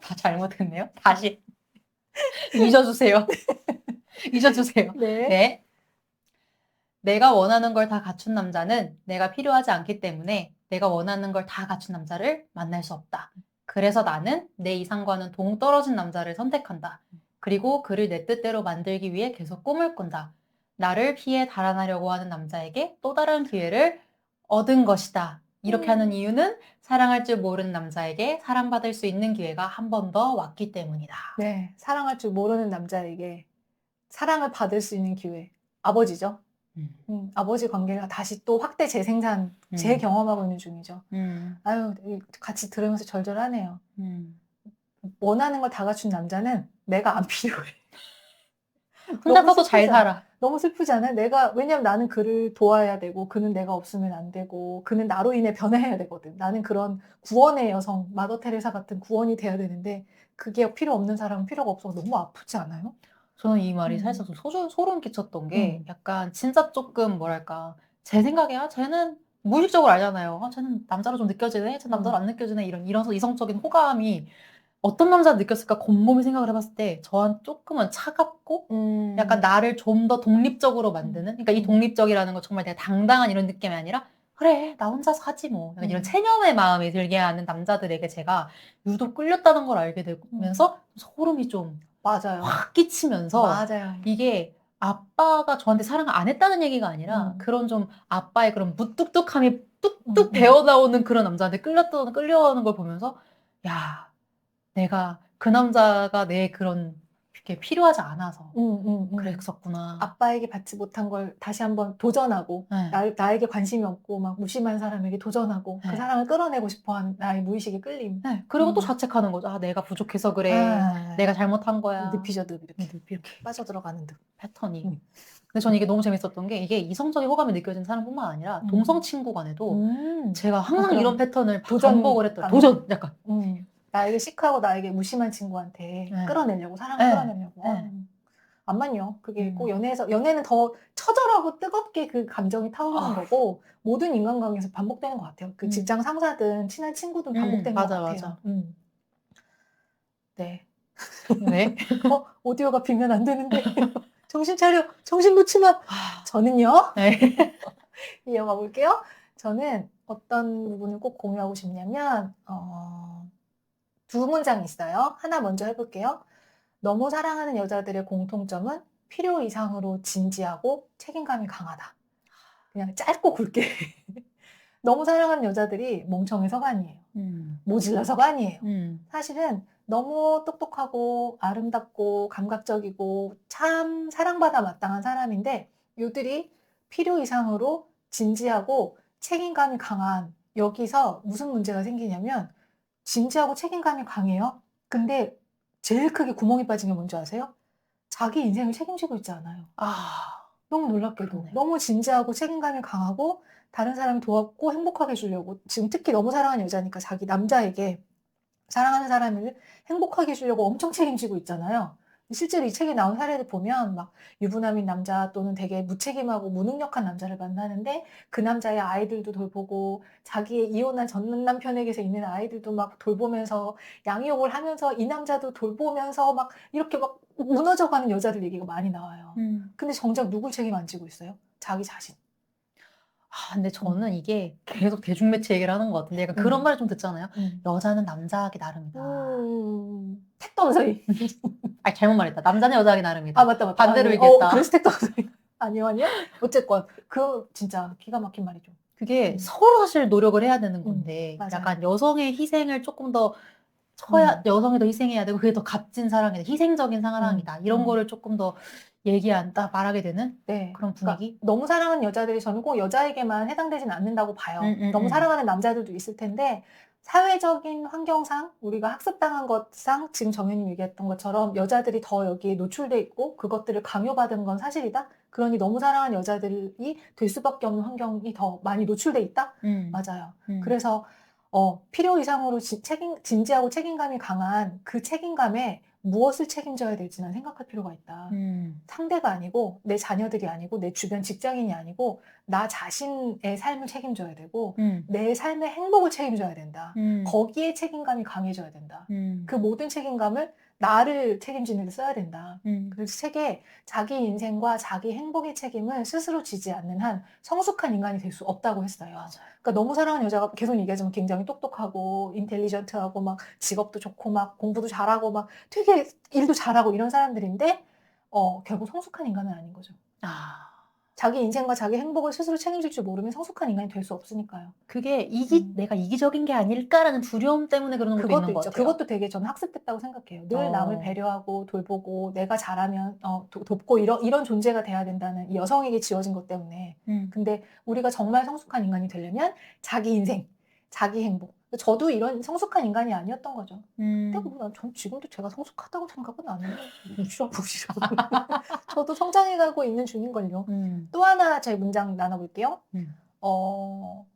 다 잘못했네요. 다시 잊어주세요. 잊어주세요. 네. 네. 내가 원하는 걸 다 갖춘 남자는 내가 필요하지 않기 때문에 내가 원하는 걸 다 갖춘 남자를 만날 수 없다. 그래서 나는 내 이상과는 동떨어진 남자를 선택한다. 그리고 그를 내 뜻대로 만들기 위해 계속 꿈을 꾼다. 나를 피해 달아나려고 하는 남자에게 또 다른 기회를 얻은 것이다. 이렇게 하는 이유는 사랑할 줄 모르는 남자에게 사랑받을 수 있는 기회가 한 번 더 왔기 때문이다. 네, 사랑할 줄 모르는 남자에게 사랑을 받을 수 있는 기회. 아버지죠. 아버지 관계가 다시 또 확대 재생산, 재경험하고 있는 중이죠. 아유, 같이 들으면서 절절하네요. 원하는 걸 다 갖춘 남자는 내가 안 필요해. 혼자 너무 서도 잘 슬프잖아. 살아. 너무 슬프지 않아요? 왜냐면 나는 그를 도와야 되고, 그는 내가 없으면 안 되고, 그는 나로 인해 변해야 되거든. 나는 그런 구원의 여성, 마더 테레사 같은 구원이 돼야 되는데, 그게 필요 없는 사람은 필요가 없어서 너무 아프지 않아요? 저는 이 말이 음. 살짝 좀 소름 끼쳤던 게 약간 진짜 조금 뭐랄까 제 생각에야 쟤는 무의식적으로 알잖아요. 쟤는 남자로 좀 느껴지네, 쟤 남자로 안 느껴지네 이런 이성적인 호감이 어떤 남자가 느꼈을까 곰곰이 생각을 해봤을 때 저한 조금은 차갑고 약간 나를 좀 더 독립적으로 만드는 그러니까 이 독립적이라는 건 정말 내가 당당한 이런 느낌이 아니라 그래 나 혼자 사지 뭐 약간 이런 체념의 마음이 들게 하는 남자들에게 제가 유독 끌렸다는 걸 알게 되면서 소름이 좀 맞아요. 확 끼치면서 맞아요. 이게 아빠가 저한테 사랑을 안 했다는 얘기가 아니라 그런 좀 아빠의 그런 무뚝뚝함이 뚝뚝 배어나오는 그런 남자한테 끌려오는 걸 보면서 야 내가 그 남자가 내 그런 게 필요하지 않아서 그랬었구나. 아빠에게 받지 못한 걸 다시 한번 도전하고 네. 나에게 관심이 없고 막 무심한 사람에게 도전하고 그 네. 사랑을 끌어내고 싶어하는 나의 무의식의 끌림. 네. 그리고 또 자책하는 거죠. 아 내가 부족해서 그래. 내가 잘못한 거야. 늪이죠, 늪 이렇게. 이렇게 빠져들어가는 늪. 패턴이. 근데 저는 이게 너무 재밌었던 게 이게 이성적인 호감이 느껴지는 사람뿐만 아니라 동성 친구 간에도 제가 항상 이런 패턴을 반복을 했더니 도전 약간 나에게 시크하고 나에게 무심한 친구한테 끌어내려고 사랑을 끌어내려고 안 맞요. 그게 꼭 연애는 더 처절하고 뜨겁게 그 감정이 타오르는 거고 모든 인간관계에서 반복되는 것 같아요. 그 직장 상사든 친한 친구든 반복되는 것 같아요. 맞아. 네. 네. 오디오가 비면 안 되는데 정신 차려. 정신 놓치마. 저는요. 네. 이어가 볼게요. 저는 어떤 부분을 꼭 공유하고 싶냐면 두 문장이 있어요. 하나 먼저 해볼게요. 너무 사랑하는 여자들의 공통점은 필요 이상으로 진지하고 책임감이 강하다. 그냥 짧고 굵게. 너무 사랑하는 여자들이 멍청해서가 아니에요. 모질라서가 아니에요. 사실은 너무 똑똑하고 아름답고 감각적이고 참 사랑받아 마땅한 사람인데 이들이 필요 이상으로 진지하고 책임감이 강한 여기서 무슨 문제가 생기냐면 진지하고 책임감이 강해요. 근데 제일 크게 구멍이 빠진 게 뭔지 아세요? 자기 인생을 책임지고 있지 않아요. 너무 놀랍게도. 그러네. 너무 진지하고 책임감이 강하고 다른 사람을 도왔고 행복하게 해주려고 지금 특히 너무 사랑하는 여자니까 자기 남자에게 사랑하는 사람을 행복하게 해주려고 엄청 책임지고 있잖아요. 실제로 이 책에 나온 사례를 보면 막 유부남인 남자 또는 되게 무책임하고 무능력한 남자를 만나는데 그 남자의 아이들도 돌보고 자기의 이혼한 전 남편에게서 있는 아이들도 막 돌보면서 양육을 하면서 이 남자도 돌보면서 막 이렇게 막 무너져가는 여자들 얘기가 많이 나와요. 근데 정작 누굴 책임 안 지고 있어요? 자기 자신. 근데 저는 이게 계속 대중매체 얘기를 하는 것 같은데 약간 그런 말을 좀 듣잖아요. 여자는 남자하기 나름이다. 택덤소리. 아니 잘못 말했다. 남자는 여자하기 나름이다. 맞다. 반대로 얘기했다. 그래서 택덤소리. 아니요. 어쨌건 그 진짜 기가 막힌 말이죠. 그게 서로 사실 노력을 해야 되는 건데 맞아요. 약간 여성의 희생을 조금 더 여성이 더 희생해야 되고 그게 더 값진 사랑이다. 희생적인 사랑이다. 이런 거를 조금 더 말하게 되는 그런 분위기? 그러니까 너무 사랑하는 여자들이 저는 꼭 여자에게만 해당되진 않는다고 봐요. 너무 사랑하는 남자들도 있을 텐데 사회적인 환경상 우리가 학습당한 것상 지금 정현님 얘기했던 것처럼 여자들이 더 여기에 노출돼 있고 그것들을 강요받은 건 사실이다. 그러니 너무 사랑하는 여자들이 될 수밖에 없는 환경이 더 많이 노출돼 있다. 맞아요. 그래서 필요 이상으로 진지하고 책임감이 강한 그 책임감에 무엇을 책임져야 될지는 생각할 필요가 있다. 상대가 아니고 내 자녀들이 아니고 내 주변 직장인이 아니고 나 자신의 삶을 책임져야 되고 내 삶의 행복을 책임져야 된다. 거기에 책임감이 강해져야 된다. 그 모든 책임감을 나를 책임지는 데 써야 된다. 그래서 책에 자기 인생과 자기 행복의 책임을 스스로 지지 않는 한 성숙한 인간이 될 수 없다고 했어요. 맞아요. 그러니까 너무 사랑하는 여자가 계속 얘기하지만 굉장히 똑똑하고 인텔리전트하고 막 직업도 좋고 막 공부도 잘하고 막 되게 일도 잘하고 이런 사람들인데 결국 성숙한 인간은 아닌 거죠. 자기 인생과 자기 행복을 스스로 책임질 줄 모르면 성숙한 인간이 될 수 없으니까요. 그게 내가 이기적인 게 아닐까라는 두려움 때문에 그러는 것도 있는 것 같아요. 그것도 되게 저는 학습됐다고 생각해요. 늘 남을 배려하고 돌보고 내가 잘하면 돕고 이런 존재가 돼야 된다는 이 여성에게 지어진 것 때문에. 근데 우리가 정말 성숙한 인간이 되려면 자기 인생, 자기 행복, 저도 이런 성숙한 인간이 아니었던 거죠. 근데 음. 전 지금도 제가 성숙하다고 생각은 안 해요. 무시라. 저도 성장해가고 있는 중인걸요. 또 하나 제 문장 나눠볼게요. 어,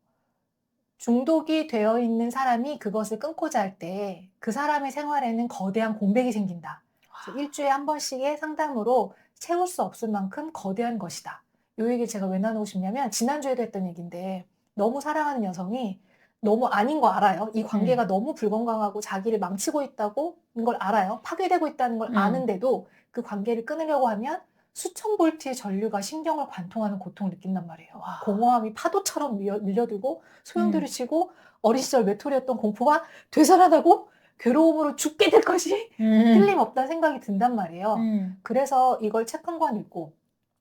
중독이 되어 있는 사람이 그것을 끊고자 할 때 그 사람의 생활에는 거대한 공백이 생긴다. 그래서 일주일에 한 번씩의 상담으로 채울 수 없을 만큼 거대한 것이다. 이 얘기 제가 왜 나누고 싶냐면 지난주에도 했던 얘기인데 너무 사랑하는 여성이 너무 아닌 거 알아요. 이 관계가 너무 불건강하고 자기를 망치고 있다고 걸 알아요. 파괴되고 있다는 걸 아는데도 그 관계를 끊으려고 하면 수천 볼트의 전류가 신경을 관통하는 고통을 느낀단 말이에요. 와. 공허함이 파도처럼 밀려들고 소용돌이 치고 어린 시절 외톨이였던 공포가 되살아나고 괴로움으로 죽게 될 것이 틀림없다는 생각이 든단 말이에요. 그래서 이걸 책 한 권 읽고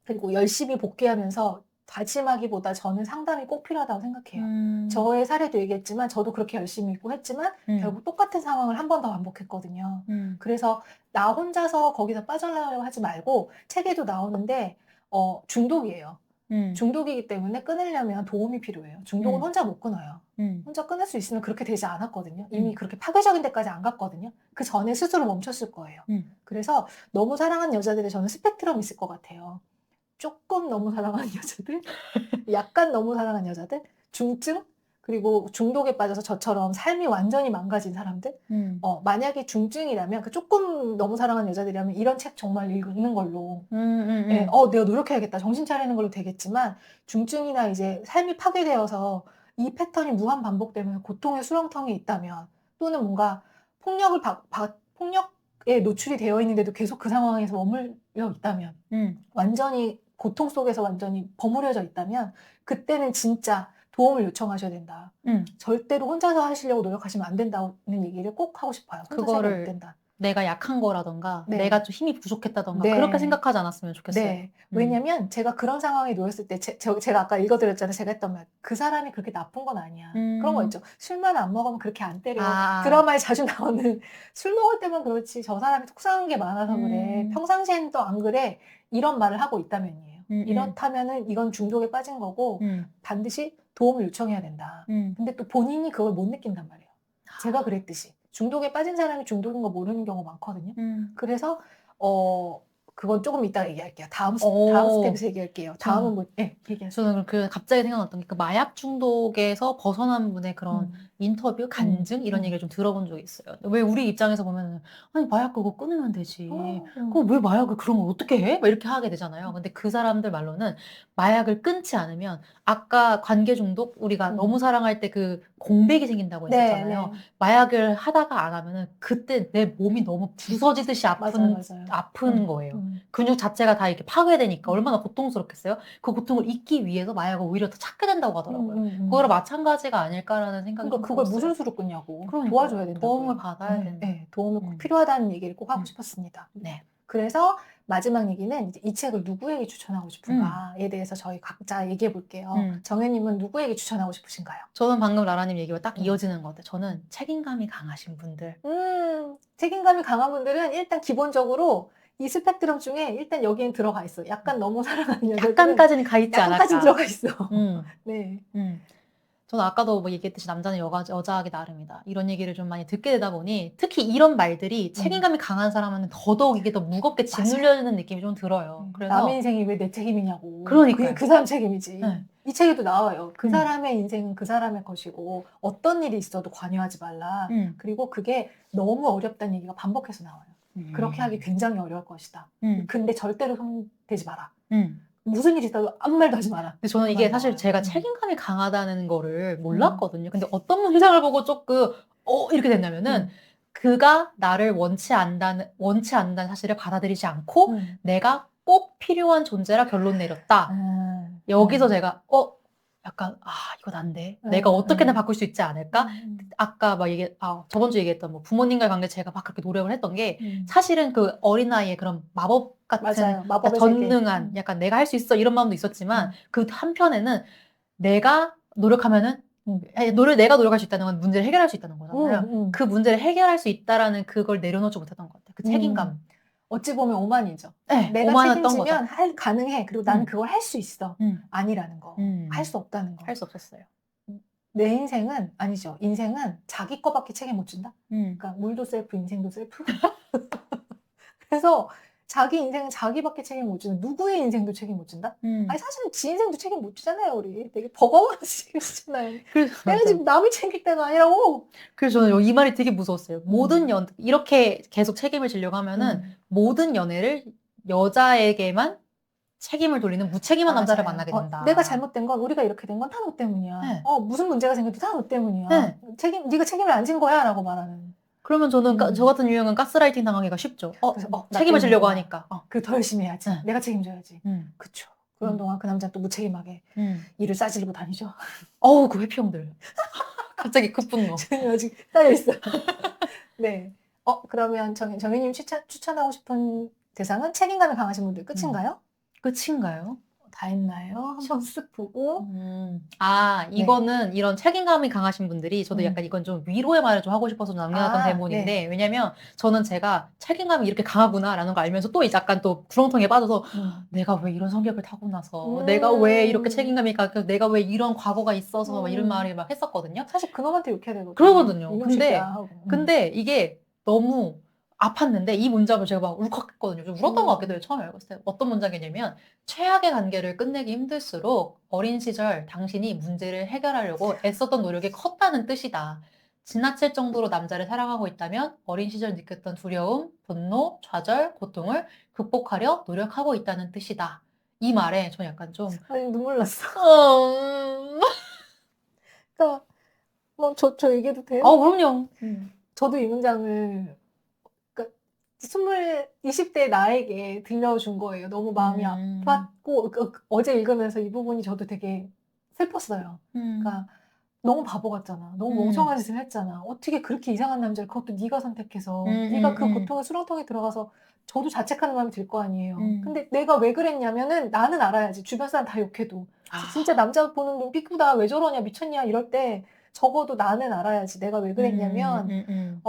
그리고 열심히 복귀하면서 다짐하기보다 저는 상담이 꼭 필요하다고 생각해요. 저의 사례도 얘기했지만 저도 그렇게 열심히 읽고 했지만 결국 똑같은 상황을 한 번 더 반복했거든요. 그래서 나 혼자서 거기서 빠져나가려고 하지 말고 책에도 나오는데 중독이에요. 중독이기 때문에 끊으려면 도움이 필요해요. 중독은 혼자 못 끊어요. 혼자 끊을 수 있으면 그렇게 되지 않았거든요. 이미 그렇게 파괴적인 데까지 안 갔거든요. 그 전에 스스로 멈췄을 거예요. 그래서 너무 사랑하는 여자들의 저는 스펙트럼이 있을 것 같아요. 조금 너무 사랑하는 여자들, 약간 너무 사랑하는 여자들, 중증, 그리고 중독에 빠져서 저처럼 삶이 완전히 망가진 사람들. 만약에 중증이라면 그 조금 너무 사랑하는 여자들이라면 이런 책 정말 읽는 걸로 예, 내가 노력해야겠다. 정신 차리는 걸로 되겠지만 중증이나 이제 삶이 파괴되어서 이 패턴이 무한 반복되면서 고통의 수렁텅이 있다면 또는 뭔가 폭력에 노출이 되어 있는데도 계속 그 상황에서 머물러 있다면 완전히 고통 속에서 완전히 버무려져 있다면 그때는 진짜 도움을 요청하셔야 된다. 절대로 혼자서 하시려고 노력하시면 안 된다는 얘기를 꼭 하고 싶어요. 혼자서는 못 그거를 된다. 내가 약한 거라던가 네. 내가 좀 힘이 부족했다던가 네. 그렇게 생각하지 않았으면 좋겠어요. 네. 왜냐면 제가 그런 상황에 놓였을 때 제가 아까 읽어드렸잖아요. 제가 했던 말. 그 사람이 그렇게 나쁜 건 아니야. 그런 거 있죠. 술만 안 먹으면 그렇게 안 때려. 드라마에 자주 나오는 술 먹을 때만 그렇지 저 사람이 속상한 게 많아서 그래. 평상시에는 또 안 그래. 이런 말을 하고 있다면이에요. 이렇다면은 이건 중독에 빠진 거고 반드시 도움을 요청해야 된다. 근데 또 본인이 그걸 못 느낀단 말이에요. 제가 그랬듯이. 중독에 빠진 사람이 중독인 거 모르는 경우가 많거든요. 그래서 그건 조금 이따가 얘기할게요. 다음 스텝에서 얘기할게요. 다음은 뭐, 네, 얘기하세요. 저는 그 갑자기 생각났던 게 그 마약 중독에서 벗어난 분의 그런 인터뷰, 간증 이런 얘기를 좀 들어본 적이 있어요. 왜 우리 입장에서 보면은 아니 마약 그거 끊으면 되지. 그거 왜 마약을 그런 걸 어떻게 해? 막 이렇게 하게 되잖아요. 근데 그 사람들 말로는 마약을 끊지 않으면 아까 관계 중독 우리가 너무 사랑할 때 그 공백이 생긴다고 했었잖아요. 네. 마약을 하다가 안 하면은 그때 내 몸이 너무 부서지듯이 아픈 거예요. 근육 자체가 다 이렇게 파괴되니까 얼마나 고통스럽겠어요? 그 고통을 잊기 위해서 마약을 오히려 더 찾게 된다고 하더라고요. 그거랑 마찬가지가 아닐까라는 생각이 그러니까 좀 그걸 들었어요. 무슨 수로 끊냐고. 그러니까요. 도와줘야 된다고요. 도움을 받아야 된다. 네, 도움을 꼭 필요하다는 얘기를 꼭 하고 싶었습니다. 네. 그래서 마지막 얘기는 이제 이 책을 누구에게 추천하고 싶은가에 대해서 저희 각자 얘기해 볼게요. 정혜님은 누구에게 추천하고 싶으신가요? 저는 방금 라라님 얘기와 딱 이어지는 것 같아요. 저는 책임감이 강하신 분들. 책임감이 강한 분들은 일단 기본적으로 이 스펙트럼 중에 일단 여기엔 들어가 있어. 약간 너무 사랑하는 여자들은 약간까지는 가 있지 않을까. 약간까지 들어가 있어. 네. 저는 아까도 뭐 얘기했듯이 남자는 여자하기 나름이다. 이런 얘기를 좀 많이 듣게 되다 보니 특히 이런 말들이 책임감이 강한 사람은 더더욱 이게 더 무겁게 짓눌려지는 느낌이 좀 들어요. 그래서 남의 인생이 왜 내 책임이냐고. 그러니까요. 그 사람 책임이지. 네. 이 책에도 나와요. 그 사람의 인생은 그 사람의 것이고 어떤 일이 있어도 관여하지 말라. 그리고 그게 너무 어렵다는 얘기가 반복해서 나와요. 그렇게 하기 굉장히 어려울 것이다. 근데 절대로 손대지 마라. 무슨 일이 있어도 아무 말도 하지 마라. 근데 저는 이게 사실 제가 책임감이 강하다는 거를 몰랐거든요. 근데 어떤 문장을 보고 조금 이렇게 됐냐면은 그가 나를 원치 않는다는 사실을 받아들이지 않고 내가 꼭 필요한 존재라 결론 내렸다. 여기서 제가 약간 이거 난데 내가 어떻게든 바꿀 수 있지 않을까? 아까 막 저번 주 얘기했던 뭐 부모님과의 관계 제가 막 그렇게 노력을 했던 게 사실은 그 어린아이의 그런 마법 같은 마법의 전능한 세계. 약간 내가 할 수 있어 이런 마음도 있었지만 그 한편에는 내가 노력하면은 내가 노력할 수 있다는 건 문제를 해결할 수 있다는 거잖아요. 그 문제를 해결할 수 있다라는 그걸 내려놓지 못했던 것 같아요. 그 책임감. 어찌 보면 오만이죠. 네, 내가 책임지면 가능해. 그리고 나는 그걸 할 수 있어. 아니라는 거. 할 수 없다는 거. 할 수 없었어요. 내 인생은 아니죠. 인생은 자기 거밖에 책임 못 진다. 음. 그러니까 물도 셀프, 인생도 셀프. 그래서 자기 인생은 자기밖에 책임 못 지는 누구의 인생도 책임 못 진다? 아니 사실은 지 인생도 책임 못 지잖아요. 우리 되게 버거워서 책임 지잖아요. 그래서 내가 지금 남을 챙길 때가 아니라고. 그래서 저는 이 말이 되게 무서웠어요. 모든 이렇게 계속 책임을 지려고 하면은 모든 연애를 여자에게만 책임을 돌리는 무책임한 남자를 맞아요. 만나게 된다. 내가 잘못된 건 우리가 이렇게 된 건 다 너 때문이야. 네. 무슨 문제가 생겨도 다 너 때문이야. 네. 네가 책임을 안 진 거야라고 말하는. 그러면 저는 저 같은 유형은 가스라이팅 당하기가 쉽죠. 그래서, 나 책임을 지려고 때문이구나. 하니까. 그래 더 열심히 해야지. 네. 내가 책임져야지. 그쵸. 그런 동안 그 남자는 또 무책임하게 일을 싸지르고 다니죠. 어우, 그 회피형들. 갑자기 급분노. 저는 아직 쌓여있어. 네. 그러면 정혜님 추천하고 싶은 대상은 책임감이 강하신 분들 끝인가요? 끝인가요? 다 했나요? 한번 쓱 보고. 이거는 이런 책임감이 강하신 분들이 저도 약간 이건 좀 위로의 말을 좀 하고 싶어서 남겨놨던 대본인데 네. 왜냐면 저는 제가 책임감이 이렇게 강하구나라는 걸 알면서 또 약간 또 구렁텅이에 빠져서 내가 왜 이런 성격을 타고나서 내가 왜 이렇게 책임감이 강해서 내가 왜 이런 과거가 있어서 막 이런 말을 막 했었거든요. 사실 그놈한테 욕해야 되거든요. 그러거든요. 이놈 근데 이게 너무 아팠는데 이 문장을 제가 막 울컥했거든요. 좀 울었던 것 같기도 해요. 처음에 읽었을 때. 어떤 문장이냐면 최악의 관계를 끝내기 힘들수록 어린 시절 당신이 문제를 해결하려고 애썼던 노력이 컸다는 뜻이다. 지나칠 정도로 남자를 사랑하고 있다면 어린 시절 느꼈던 두려움, 분노, 좌절, 고통을 극복하려 노력하고 있다는 뜻이다. 이 말에 저 약간 좀 아니 눈물 났어. 그러니까 저 얘기해도 돼요? 그럼요. 저도 이 문장을 20대 나에게 들려준 거예요. 너무 마음이 아팠고 어제 읽으면서 이 부분이 저도 되게 슬펐어요. 그러니까 너무 바보 같잖아. 너무 멍청한 짓을 했잖아. 어떻게 그렇게 이상한 남자를 그것도 네가 선택해서 네가 그 고통의 수렁통에 들어가서 저도 자책하는 마음이 들 거 아니에요. 근데 내가 왜 그랬냐면은 나는 알아야지. 주변 사람 다 욕해도 진짜 남자 보는 눈 삐꾸다 왜 저러냐 미쳤냐 이럴 때 적어도 나는 알아야지. 내가 왜 그랬냐면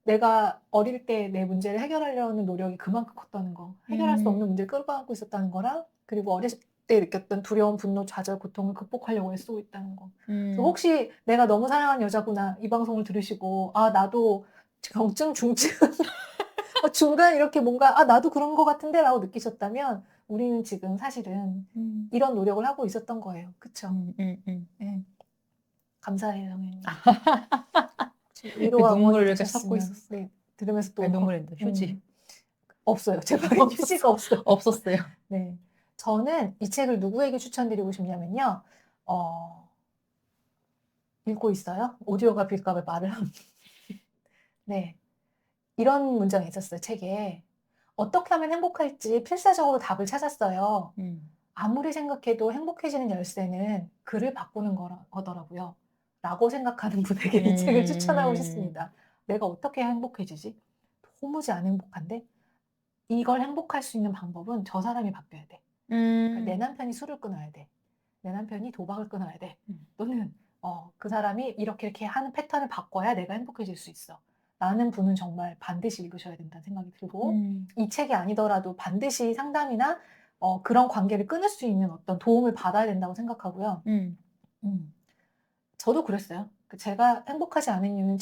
내가 어릴 때 내 문제를 해결하려는 노력이 그만큼 컸다는 거. 해결할 수 없는 문제를 끌고 안고 있었다는 거랑 그리고 어렸을 때 느꼈던 두려움, 분노, 좌절, 고통을 극복하려고 애쓰고 있다는 거. 그래서 혹시 내가 너무 사랑하는 여자구나 이 방송을 들으시고 나도 경증, 중증 중간 이렇게 뭔가 나도 그런 거 같은데 라고 느끼셨다면 우리는 지금 사실은 이런 노력을 하고 있었던 거예요. 그쵸? 네. 감사해요, 형님. 위로가 눈물을 이렇게 섞고 있었어. 네, 들으면서 또 눈물인데 휴지 없어요. 제 방에 휴지가 없어요. 없었어요. 네, 저는 이 책을 누구에게 추천드리고 싶냐면요. 읽고 있어요. 오디오가 빌까봐 말을 합니다. 네, 이런 문장이 있었어요. 책에 어떻게 하면 행복할지 필사적으로 답을 찾았어요. 아무리 생각해도 행복해지는 열쇠는 글을 바꾸는 거더라고요. 라고 생각하는 분에게 이 책을 추천하고 싶습니다. 내가 어떻게 해야 행복해지지? 도무지 안 행복한데? 이걸 행복할 수 있는 방법은 저 사람이 바뀌어야 돼. 그러니까 내 남편이 술을 끊어야 돼. 내 남편이 도박을 끊어야 돼. 또는 그 사람이 이렇게 하는 패턴을 바꿔야 내가 행복해질 수 있어. 라는 분은 정말 반드시 읽으셔야 된다는 생각이 들고 이 책이 아니더라도 반드시 상담이나 그런 관계를 끊을 수 있는 어떤 도움을 받아야 된다고 생각하고요. 저도 그랬어요. 제가 행복하지 않은 이유는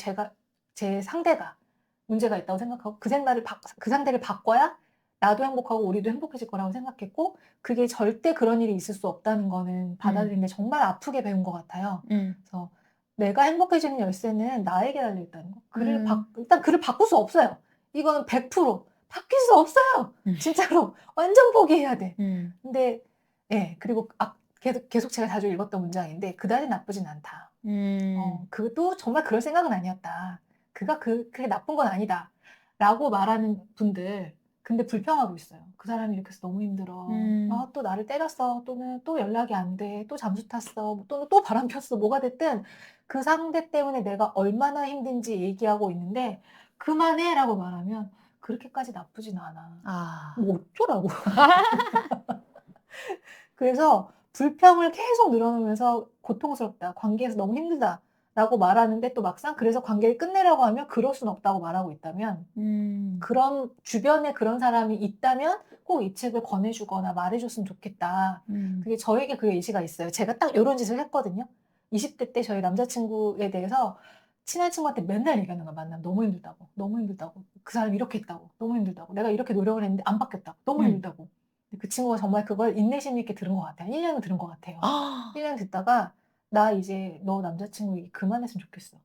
제 상대가 문제가 있다고 생각하고 그 상대를 바꿔야 나도 행복하고 우리도 행복해질 거라고 생각했고 그게 절대 그런 일이 있을 수 없다는 거는 받아들이는데 정말 아프게 배운 것 같아요. 그래서 내가 행복해지는 열쇠는 나에게 달려있다는 거. 일단 글을 바꿀 수 없어요. 이거는 100% 바뀔 수 없어요. 진짜로 완전 포기해야 돼. 근데 그리고 계속 제가 자주 읽었던 문장인데 그다지 나쁘진 않다. 그도 정말 그럴 생각은 아니었다. 그가 그게 나쁜 건 아니다. 라고 말하는 분들 근데 불평하고 있어요. 그 사람이 이렇게 해서 너무 힘들어. 또 나를 때렸어. 또는 또 연락이 안 돼. 또 잠수 탔어. 또는 또 바람 폈어. 뭐가 됐든 그 상대 때문에 내가 얼마나 힘든지 얘기하고 있는데 그만해 라고 말하면 그렇게까지 나쁘진 않아. 뭐 어쩌라고. 그래서 불평을 계속 늘어놓으면서 고통스럽다. 관계에서 너무 힘들다. 라고 말하는데 또 막상 그래서 관계를 끝내려고 하면 그럴 순 없다고 말하고 있다면 그런 주변에 그런 사람이 있다면 꼭 이 책을 권해주거나 말해줬으면 좋겠다. 그게 저에게 그 예시가 있어요. 제가 딱 이런 짓을 했거든요. 20대 때 저희 남자친구에 대해서 친한 친구한테 맨날 얘기하는 거야. 만나면 너무 힘들다고. 너무 힘들다고. 그 사람이 이렇게 했다고. 너무 힘들다고. 내가 이렇게 노력을 했는데 안 바뀌었다고. 너무 힘들다고. 근데 그 친구가 정말 그걸 인내심 있게 들은 것 같아요. 1년은 들은 것 같아요. 아, 1년 듣다가 나 이제 너 남자친구 얘기 그만했으면 좋겠어.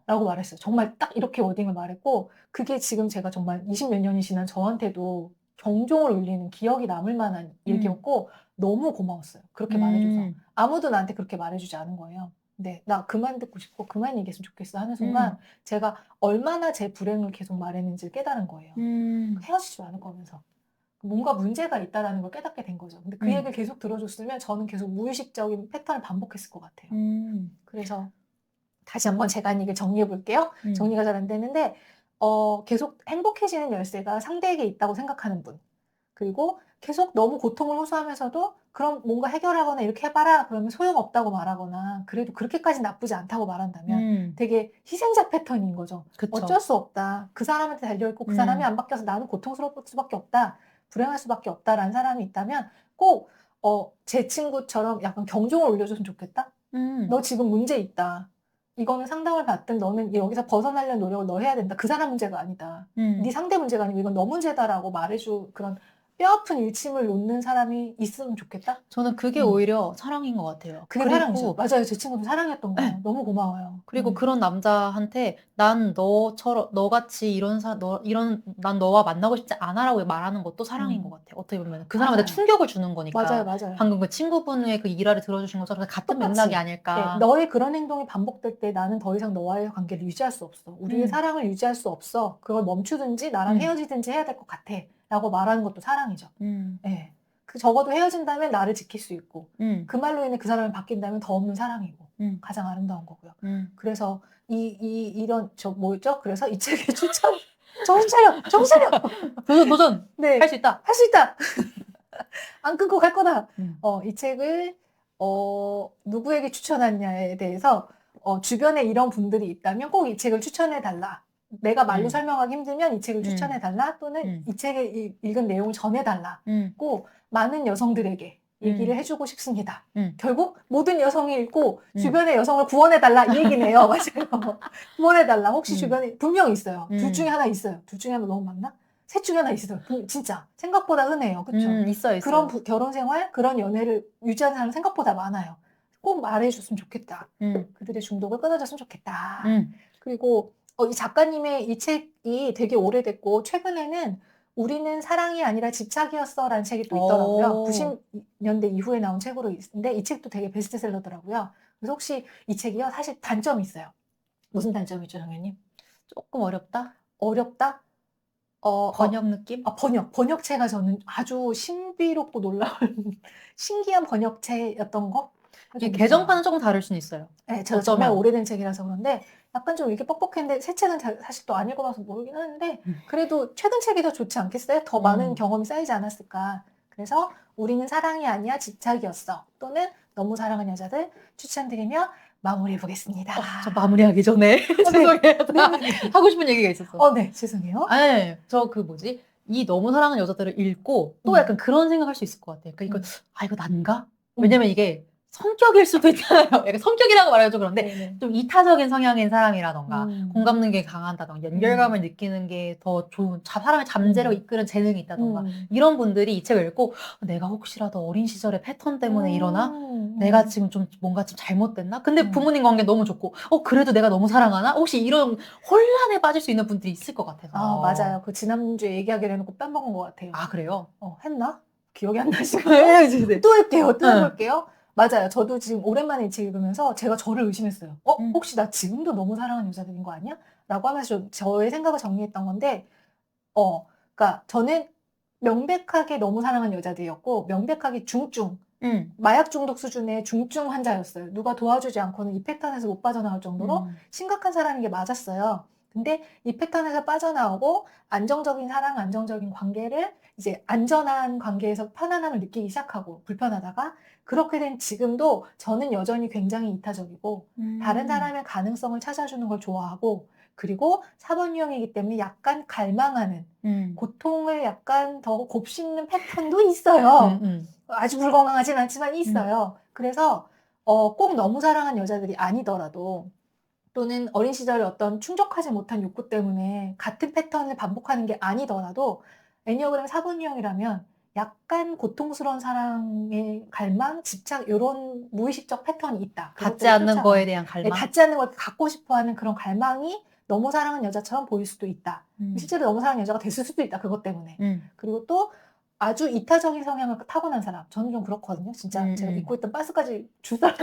라고 말했어요. 정말 딱 이렇게 워딩을 말했고 그게 지금 제가 정말 20몇 년이 지난 저한테도 경종을 울리는 기억이 남을 만한 얘기였고 너무 고마웠어요. 그렇게 말해줘서. 아무도 나한테 그렇게 말해주지 않은 거예요. 근데 나 그만 듣고 싶고 그만 얘기했으면 좋겠어 하는 순간 제가 얼마나 제 불행을 계속 말했는지를 깨달은 거예요. 헤어지지 않을 거면서. 뭔가 문제가 있다라는 걸 깨닫게 된 거죠. 근데 그 얘기를 계속 들어줬으면 저는 계속 무의식적인 패턴을 반복했을 것 같아요. 그래서 다시 한번 제가 한 얘기를 정리해 볼게요. 정리가 잘 안 되는데 계속 행복해지는 열쇠가 상대에게 있다고 생각하는 분. 그리고 계속 너무 고통을 호소하면서도 그럼 뭔가 해결하거나 이렇게 해봐라 그러면 소용없다고 말하거나 그래도 그렇게까지 나쁘지 않다고 말한다면 되게 희생자 패턴인 거죠. 그쵸. 어쩔 수 없다. 그 사람한테 달려있고 그 사람이 안 바뀌어서 나는 고통스러울 수밖에 없다. 불행할 수밖에 없다라는 사람이 있다면 꼭 제 친구처럼 약간 경종을 울려줬으면 좋겠다. 너 지금 문제 있다. 이거는 상담을 받든 너는 여기서 벗어나려는 노력을 너 해야 된다. 그 사람 문제가 아니다. 네 상대 문제가 아니고 이건 너 문제다라고 말해줄 그런 뼈아픈 일침을 놓는 사람이 있으면 좋겠다? 저는 그게 오히려 사랑인 것 같아요. 그게 사랑이죠. 맞아요. 제 친구도 사랑이었던 거예요. 네. 너무 고마워요. 그리고 그런 남자한테 난 너처럼 너같이 난 너와 만나고 싶지 않아라고 말하는 것도 사랑인 것 같아요. 어떻게 보면 그 사람한테 맞아요. 충격을 주는 거니까. 맞아요, 맞아요. 방금 그 친구분의 그 일화를 들어주신 것처럼 같은 똑같이. 맥락이 아닐까. 네, 너의 그런 행동이 반복될 때 나는 더 이상 너와의 관계를 유지할 수 없어. 우리의 사랑을 유지할 수 없어. 그걸 멈추든지 나랑 헤어지든지 해야 될 것 같아. 라고 말하는 것도 사랑이죠. 네. 그 적어도 헤어진다면 나를 지킬 수 있고 그 말로 인해 그 사람이 바뀐다면 더 없는 사랑이고 가장 아름다운 거고요. 그래서 이런 뭐였죠? 그래서 이 책의 추천 정신 차려! 정신 차려! 도전! 네. 할 수 있다! 할 수 있다! 안 끊고 갈 거다! 이 책을 누구에게 추천하냐에 대해서 주변에 이런 분들이 있다면 꼭 이 책을 추천해 달라. 내가 말로 설명하기 힘들면 이 책을 추천해 달라. 또는 이 책에 읽은 내용을 전해 달라. 꼭 많은 여성들에게 얘기를 해주고 싶습니다. 결국 모든 여성이 읽고 주변의 여성을 구원해 달라 이 얘기네요. 맞아요. 구원해 달라. 혹시 주변에 분명 있어요. 둘 중에 하나 있어요. 둘 중에 하나 너무 많나? 셋 중에 하나 있어요. 진짜 생각보다 흔해요. 그렇죠? 있어요. 그런 결혼 생활, 그런 연애를 유지하는 사람 생각보다 많아요. 꼭 말해줬으면 좋겠다. 그들의 중독을 끊어줬으면 좋겠다. 그리고 이 작가님의 이 책이 되게 오래됐고 최근에는 우리는 사랑이 아니라 집착이었어 라는 책이 또 있더라고요. 90년대 이후에 나온 책으로 있는데 이 책도 되게 베스트셀러더라고요. 그래서 혹시 이 책이요? 사실 단점이 있어요. 무슨 단점이죠, 정현님? 조금 어렵다? 어렵다? 번역 느낌? 번역체가 저는 아주 신비롭고 놀라운 신기한 번역체였던 거? 이게 개정판은 조금 다를 수는 있어요. 네, 제가 정말 오래된 책이라서 그런데 약간 좀 이렇게 뻑뻑했는데 새 책은 사실 또 안 읽어봐서 모르긴 하는데 그래도 최근 책이 더 좋지 않겠어요? 더 많은 경험이 쌓이지 않았을까? 그래서 우리는 사랑이 아니야 집착이었어 또는 너무 사랑하는 여자들 추천드리며 마무리해 보겠습니다. 저 마무리하기 전에 죄송해요. 하고 싶은 얘기가 있었어. 네, 죄송해요. 저 이 너무 사랑하는 여자들을 읽고 또 약간 그런 생각할 수 있을 것 같아요. 그러니까 이거 난가? 왜냐면 이게 성격일 수도 있잖아요. 약간 성격이라고 말하면 좀 그런데 좀 이타적인 성향인 사람이라던가 공감 능력이 강하다던가 연결감을 느끼는 게 더 좋은 사람의 잠재력 이끄는 재능이 있다던가 이런 분들이 이 책을 읽고 내가 혹시라도 어린 시절의 패턴 때문에 일어나? 내가 지금 좀 뭔가 좀 잘못됐나? 근데 부모님 관계 너무 좋고 그래도 내가 너무 사랑하나? 혹시 이런 혼란에 빠질 수 있는 분들이 있을 것 같아서. 맞아요. 그 지난주에 얘기하기로 해놓고 빼먹은 것 같아요. 그래요? 했나? 기억이 안 나시고 또 할게요. 또 해볼게요. 맞아요. 저도 지금 오랜만에 이 책 읽으면서 제가 저를 의심했어요. 혹시 나 지금도 너무 사랑하는 여자들인 거 아니야? 라고 하면서 저의 생각을 정리했던 건데 그러니까 저는 명백하게 너무 사랑하는 여자들이었고 명백하게 중증 마약 중독 수준의 중증 환자였어요. 누가 도와주지 않고는 이 패턴에서 못 빠져나올 정도로 심각한 사람인 게 맞았어요. 근데 이 패턴에서 빠져나오고 안정적인 사랑, 안정적인 관계를 이제 안전한 관계에서 편안함을 느끼기 시작하고 불편하다가 그렇게 된 지금도 저는 여전히 굉장히 이타적이고 다른 사람의 가능성을 찾아주는 걸 좋아하고 그리고 4번 유형이기 때문에 약간 갈망하는 고통을 약간 더 곱씹는 패턴도 있어요. 아주 불건강하진 않지만 있어요. 그래서 꼭 너무 사랑한 여자들이 아니더라도 또는 어린 시절에 어떤 충족하지 못한 욕구 때문에 같은 패턴을 반복하는 게 아니더라도 애니어그램 4번 유형이라면 약간 고통스러운 사랑의 갈망, 집착 이런 무의식적 패턴이 있다. 닿지 않는 거에 대한 네, 갈망. 닿지 않는 걸 갖고 싶어하는 그런 갈망이 너무 사랑하는 여자처럼 보일 수도 있다. 실제로 너무 사랑하는 여자가 됐을 수도 있다. 그것 때문에. 그리고 또 아주 이타적인 성향을 타고난 사람. 저는 좀 그렇거든요. 진짜 제가 입고 있던 바스까지 줄 사람.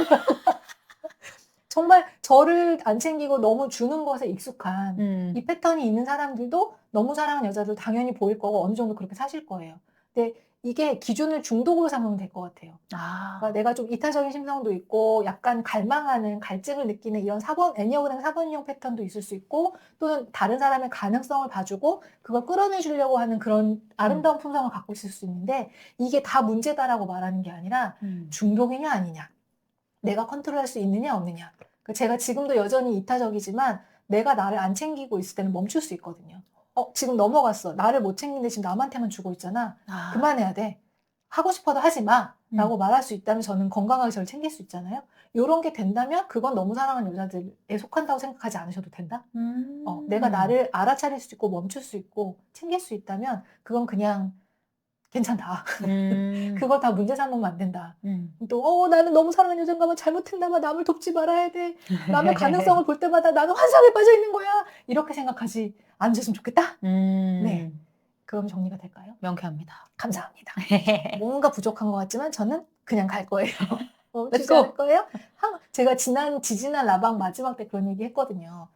정말 저를 안 챙기고 너무 주는 것에 익숙한 이 패턴이 있는 사람들도 너무 사랑하는 여자들 당연히 보일 거고 어느 정도 그렇게 사실 거예요. 근데 이게 기준을 중독으로 삼으면 될 것 같아요. 그러니까 내가 좀 이타적인 심성도 있고 약간 갈망하는 갈증을 느끼는 이런 애니어그램 4번 유형 패턴도 있을 수 있고 또는 다른 사람의 가능성을 봐주고 그걸 끌어내주려고 하는 그런 아름다운 품성을 갖고 있을 수 있는데 이게 다 문제다라고 말하는 게 아니라 중독이냐 아니냐 내가 컨트롤할 수 있느냐 없느냐. 제가 지금도 여전히 이타적이지만 내가 나를 안 챙기고 있을 때는 멈출 수 있거든요. 지금 넘어갔어. 나를 못 챙기는데 지금 남한테만 주고 있잖아. 그만해야 돼. 하고 싶어도 하지 마. 라고 말할 수 있다면 저는 건강하게 저를 챙길 수 있잖아요. 요런 게 된다면 그건 너무 사랑하는 여자들에 속한다고 생각하지 않으셔도 된다. 내가 나를 알아차릴 수 있고 멈출 수 있고 챙길 수 있다면 그건 그냥 괜찮다. 그걸 다 문제 삼으면 안 된다. 또 나는 너무 사랑하는 여자인가 봐 잘못했나 봐 남을 돕지 말아야 돼. 남의 가능성을 볼 때마다 나는 환상에 빠져 있는 거야. 이렇게 생각하지 않으셨으면 좋겠다. 네, 그럼 정리가 될까요? 명쾌합니다. 감사합니다. 뭔가 부족한 것 같지만 저는 그냥 갈 거예요. Let's 주지 go. 않을 거예요? 제가 지지난 라방 마지막 때 그런 얘기 했거든요.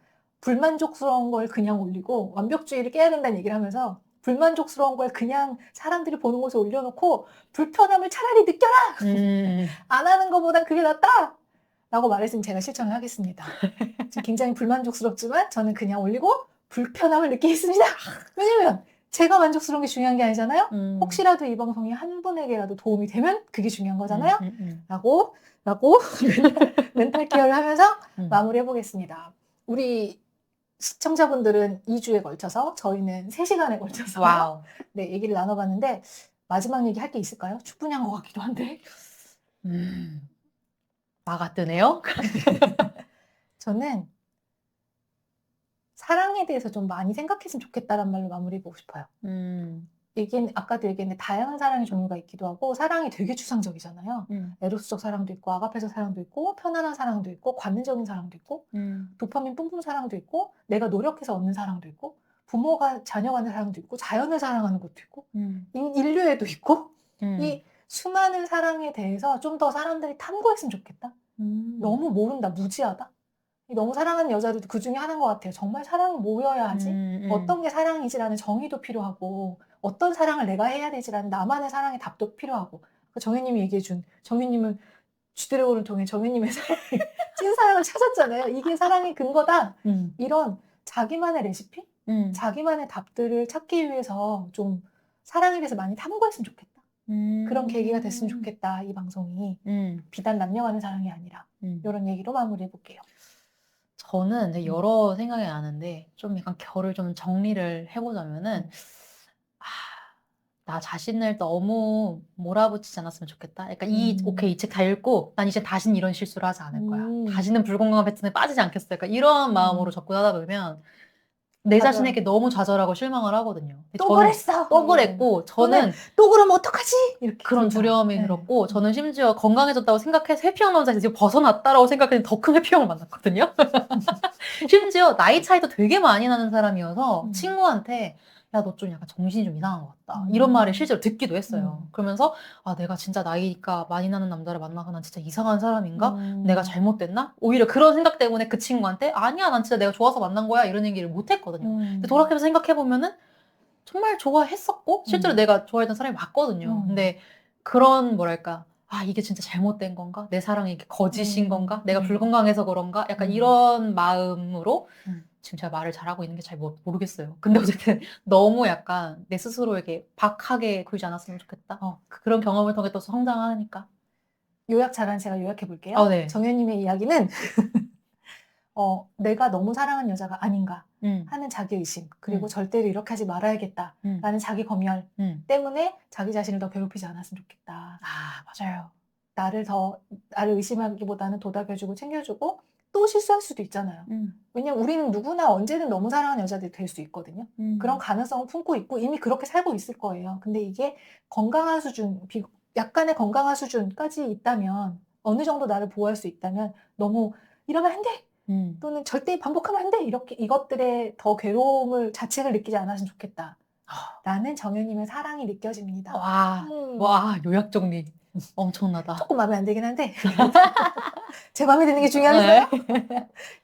불만족스러운 걸 그냥 올리고 완벽주의를 깨야 된다는 얘기를 하면서 불만족스러운 걸 그냥 사람들이 보는 곳에 올려놓고 불편함을 차라리 느껴라! 안 하는 것보단 그게 낫다! 라고 말했으면 제가 실천을 하겠습니다. 지금 굉장히 불만족스럽지만 저는 그냥 올리고 불편함을 느끼겠습니다. 왜냐면 제가 만족스러운 게 중요한 게 아니잖아요. 혹시라도 이 방송이 한 분에게라도 도움이 되면 그게 중요한 거잖아요. 라고 멘탈 케어를 하면서 마무리해보겠습니다. 우리 시청자분들은 2주에 걸쳐서 저희는 3시간에 걸쳐서 와우. 네, 얘기를 나눠봤는데 마지막 얘기 할 게 있을까요? 충분히 한 것 같기도 한데 마가 뜨네요. 저는 사랑에 대해서 좀 많이 생각했으면 좋겠다는 말로 마무리해보고 싶어요. 이게 아까도 얘기했는데 다양한 사랑의 종류가 있기도 하고 사랑이 되게 추상적이잖아요. 에로스적 사랑도 있고 아가페적 사랑도 있고 편안한 사랑도 있고 관능적인 사랑도 있고 도파민 뿜뿜 사랑도 있고 내가 노력해서 얻는 사랑도 있고 부모가 자녀 간의 사랑도 있고 자연을 사랑하는 것도 있고 인류애도 있고 이 수많은 사랑에 대해서 좀 더 사람들이 탐구했으면 좋겠다. 너무 모른다. 무지하다. 너무 사랑하는 여자들도 그 중에 하나인 것 같아요. 정말 사랑이 뭐여야 하지? 어떤 게 사랑이지라는 정의도 필요하고 어떤 사랑을 내가 해야 되지라는 나만의 사랑의 답도 필요하고 정혜님이 얘기해준 정혜님은 쥐드래곤을 통해 정혜님의 찐 사랑을 찾았잖아요. 이게 사랑의 근거다. 이런 자기만의 레시피? 자기만의 답들을 찾기 위해서 좀 사랑에 대해서 많이 탐구했으면 좋겠다. 그런 계기가 됐으면 좋겠다. 이 방송이 비단 남녀 간의 사랑이 아니라 이런 얘기로 마무리해볼게요. 저는 이제 여러 생각이 나는데 좀 약간 결을 좀 정리를 해보자면은 나 자신을 너무 몰아붙이지 않았으면 좋겠다. 약간 오케이, 이 책 다 읽고 난 이제 다신 이런 실수를 하지 않을 거야. 다시는 불건강한 패턴에 빠지지 않겠어. 약간 이런 마음으로 접근하다 보면 내 맞아요. 자신에게 너무 좌절하고 실망을 하거든요. 또 그랬어. 또 그랬고 저는 또 그러면 어떡하지? 이렇게 그런 두려움이 들었고 저는 심지어 건강해졌다고 생각해서 회피형 남자에서 지금 벗어났다라고 생각했는데 더 큰 회피형을 만났거든요. 심지어 나이 차이도 되게 많이 나는 사람이어서 친구한테 야, 너 좀 약간 정신이 좀 이상한 것 같다. 이런 말을 실제로 듣기도 했어요. 그러면서 내가 진짜 나이가 많이 나는 남자를 만나서 난 진짜 이상한 사람인가? 내가 잘못됐나? 오히려 그런 생각 때문에 그 친구한테 아니야, 난 진짜 내가 좋아서 만난 거야. 이런 얘기를 못 했거든요. 근데 돌아가면서 생각해보면은 정말 좋아했었고 실제로 내가 좋아했던 사람이 맞거든요. 근데 그런 뭐랄까 이게 진짜 잘못된 건가? 내 사랑이 이게 거짓인 건가? 내가 불건강해서 그런가? 약간 이런 마음으로 지금 제가 말을 잘하고 있는 게 잘 모르겠어요. 근데 어쨌든 너무 약간 내 스스로에게 박하게 굴지 않았으면 좋겠다. 그런 경험을 통해 또 성장하니까. 요약 잘한 제가 요약해 볼게요. 네. 정현님의 이야기는 내가 너무 사랑한 여자가 아닌가 하는 자기의심 그리고 절대로 이렇게 하지 말아야겠다 라는 자기 검열 때문에 자기 자신을 더 괴롭히지 않았으면 좋겠다. 맞아요. 나를 의심하기보다는 도닥여주고 챙겨주고 또 실수할 수도 있잖아요. 왜냐면 우리는 누구나 언제든 너무 사랑하는 여자들이 될 수 있거든요. 그런 가능성을 품고 있고 이미 그렇게 살고 있을 거예요. 근데 이게 건강한 수준, 약간의 건강한 수준까지 있다면, 어느 정도 나를 보호할 수 있다면 너무 이러면 안 돼! 또는 절대 반복하면 안 돼! 이렇게 이것들의 더 괴로움을, 자책을 느끼지 않았으면 좋겠다. 라는 정현님의 사랑이 느껴집니다. 와, 요약 정리 엄청나다. 조금 마음에 안 들긴 한데 제 마음에 드는 게 중요하겠어요?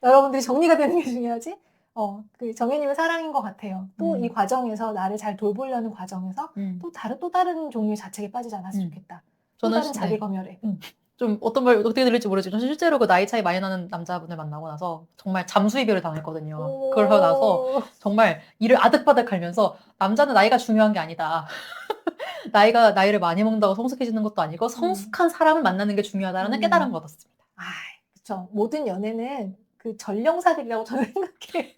여러분들이 정리가 되는 게 중요하지? 그 정현님의 사랑인 것 같아요. 또 이 과정에서 나를 잘 돌보려는 과정에서 또 다른 종류의 자책에 빠지지 않았으면 좋겠다. 또 다른 자기 검열에. 좀 어떤 말 어떻게 들릴지 모르지만 실제로 그 나이 차이 많이 나는 남자분을 만나고 나서 정말 잠수 이별을 당했거든요. 그러고 나서 정말 이를 아득바득 갈면서 남자는 나이가 중요한 게 아니다. 나이를 많이 먹는다고 성숙해지는 것도 아니고 성숙한 사람을 만나는 게 중요하다는 깨달음을 얻었습니다. 그렇죠. 모든 연애는 그 전령사들이라고 저는 생각해요.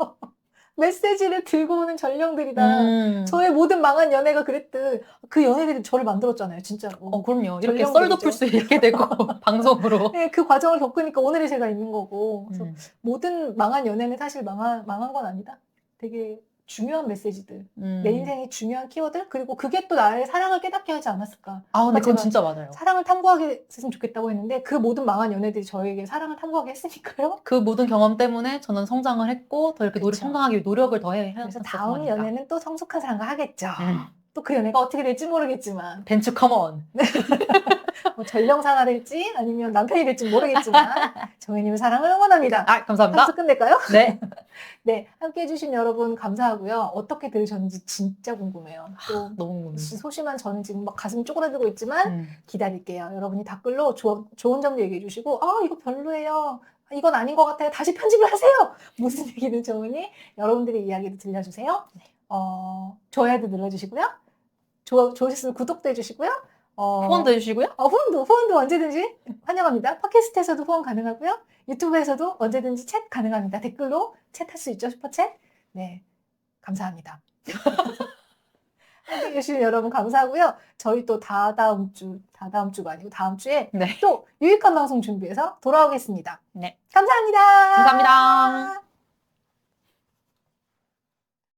메시지를 들고 오는 전령들이다. 저의 모든 망한 연애가 그랬듯 그 연애들이 저를 만들었잖아요. 진짜로. 그럼요. 이렇게 썰 덮을 수 있게 되고 방송으로. 네, 그 과정을 겪으니까 오늘의 제가 있는 거고. 그래서 모든 망한 연애는 사실 망한 건 아니다. 되게 중요한 메시지들. 내 인생의 중요한 키워드. 그리고 그게 또 나의 사랑을 깨닫게 하지 않았을까. 근데 그건 진짜 맞아요. 사랑을 탐구하게 했으면 좋겠다고 했는데 그 모든 망한 연애들이 저에게 사랑을 탐구하게 했으니까요. 그 모든 경험 때문에 저는 성장을 했고 더 이렇게 성장하기 위해 노력을 더 해야 그래서 다음 연애는 또 성숙한 사람과 하겠죠. 또 그 연애가 어떻게 될지 모르겠지만. 벤츠 컴온. 뭐 전령사가 될지 아니면 남편이 될지 모르겠지만 정현님의 사랑을 응원합니다. 감사합니다. 함께 끝낼까요? 네. 네, 함께 해주신 여러분 감사하고요. 어떻게 들으셨는지 진짜 궁금해요. 또 너무 궁금해요. 소심한 저는 지금 막 가슴이 쪼그라들고 있지만 기다릴게요. 여러분이 댓글로 좋은 점도 얘기해 주시고 이거 별로예요. 이건 아닌 것 같아요. 다시 편집을 하세요. 무슨 얘기든 좋으니 여러분들의 이야기를 들려주세요. 좋아요도 눌러주시고요. 좋으셨으면 구독도 해주시고요. 후원도 해주시고요. 후원도 언제든지 환영합니다. 팟캐스트에서도 후원 가능하고요. 유튜브에서도 언제든지 챗 가능합니다. 댓글로 챗할 수 있죠, 슈퍼챗. 네, 감사합니다. 함께 해주신 여러분 감사하고요. 저희 또 다다음 주가 아니고 다음 주에 또 유익한 방송 준비해서 돌아오겠습니다. 네. 감사합니다. 감사합니다.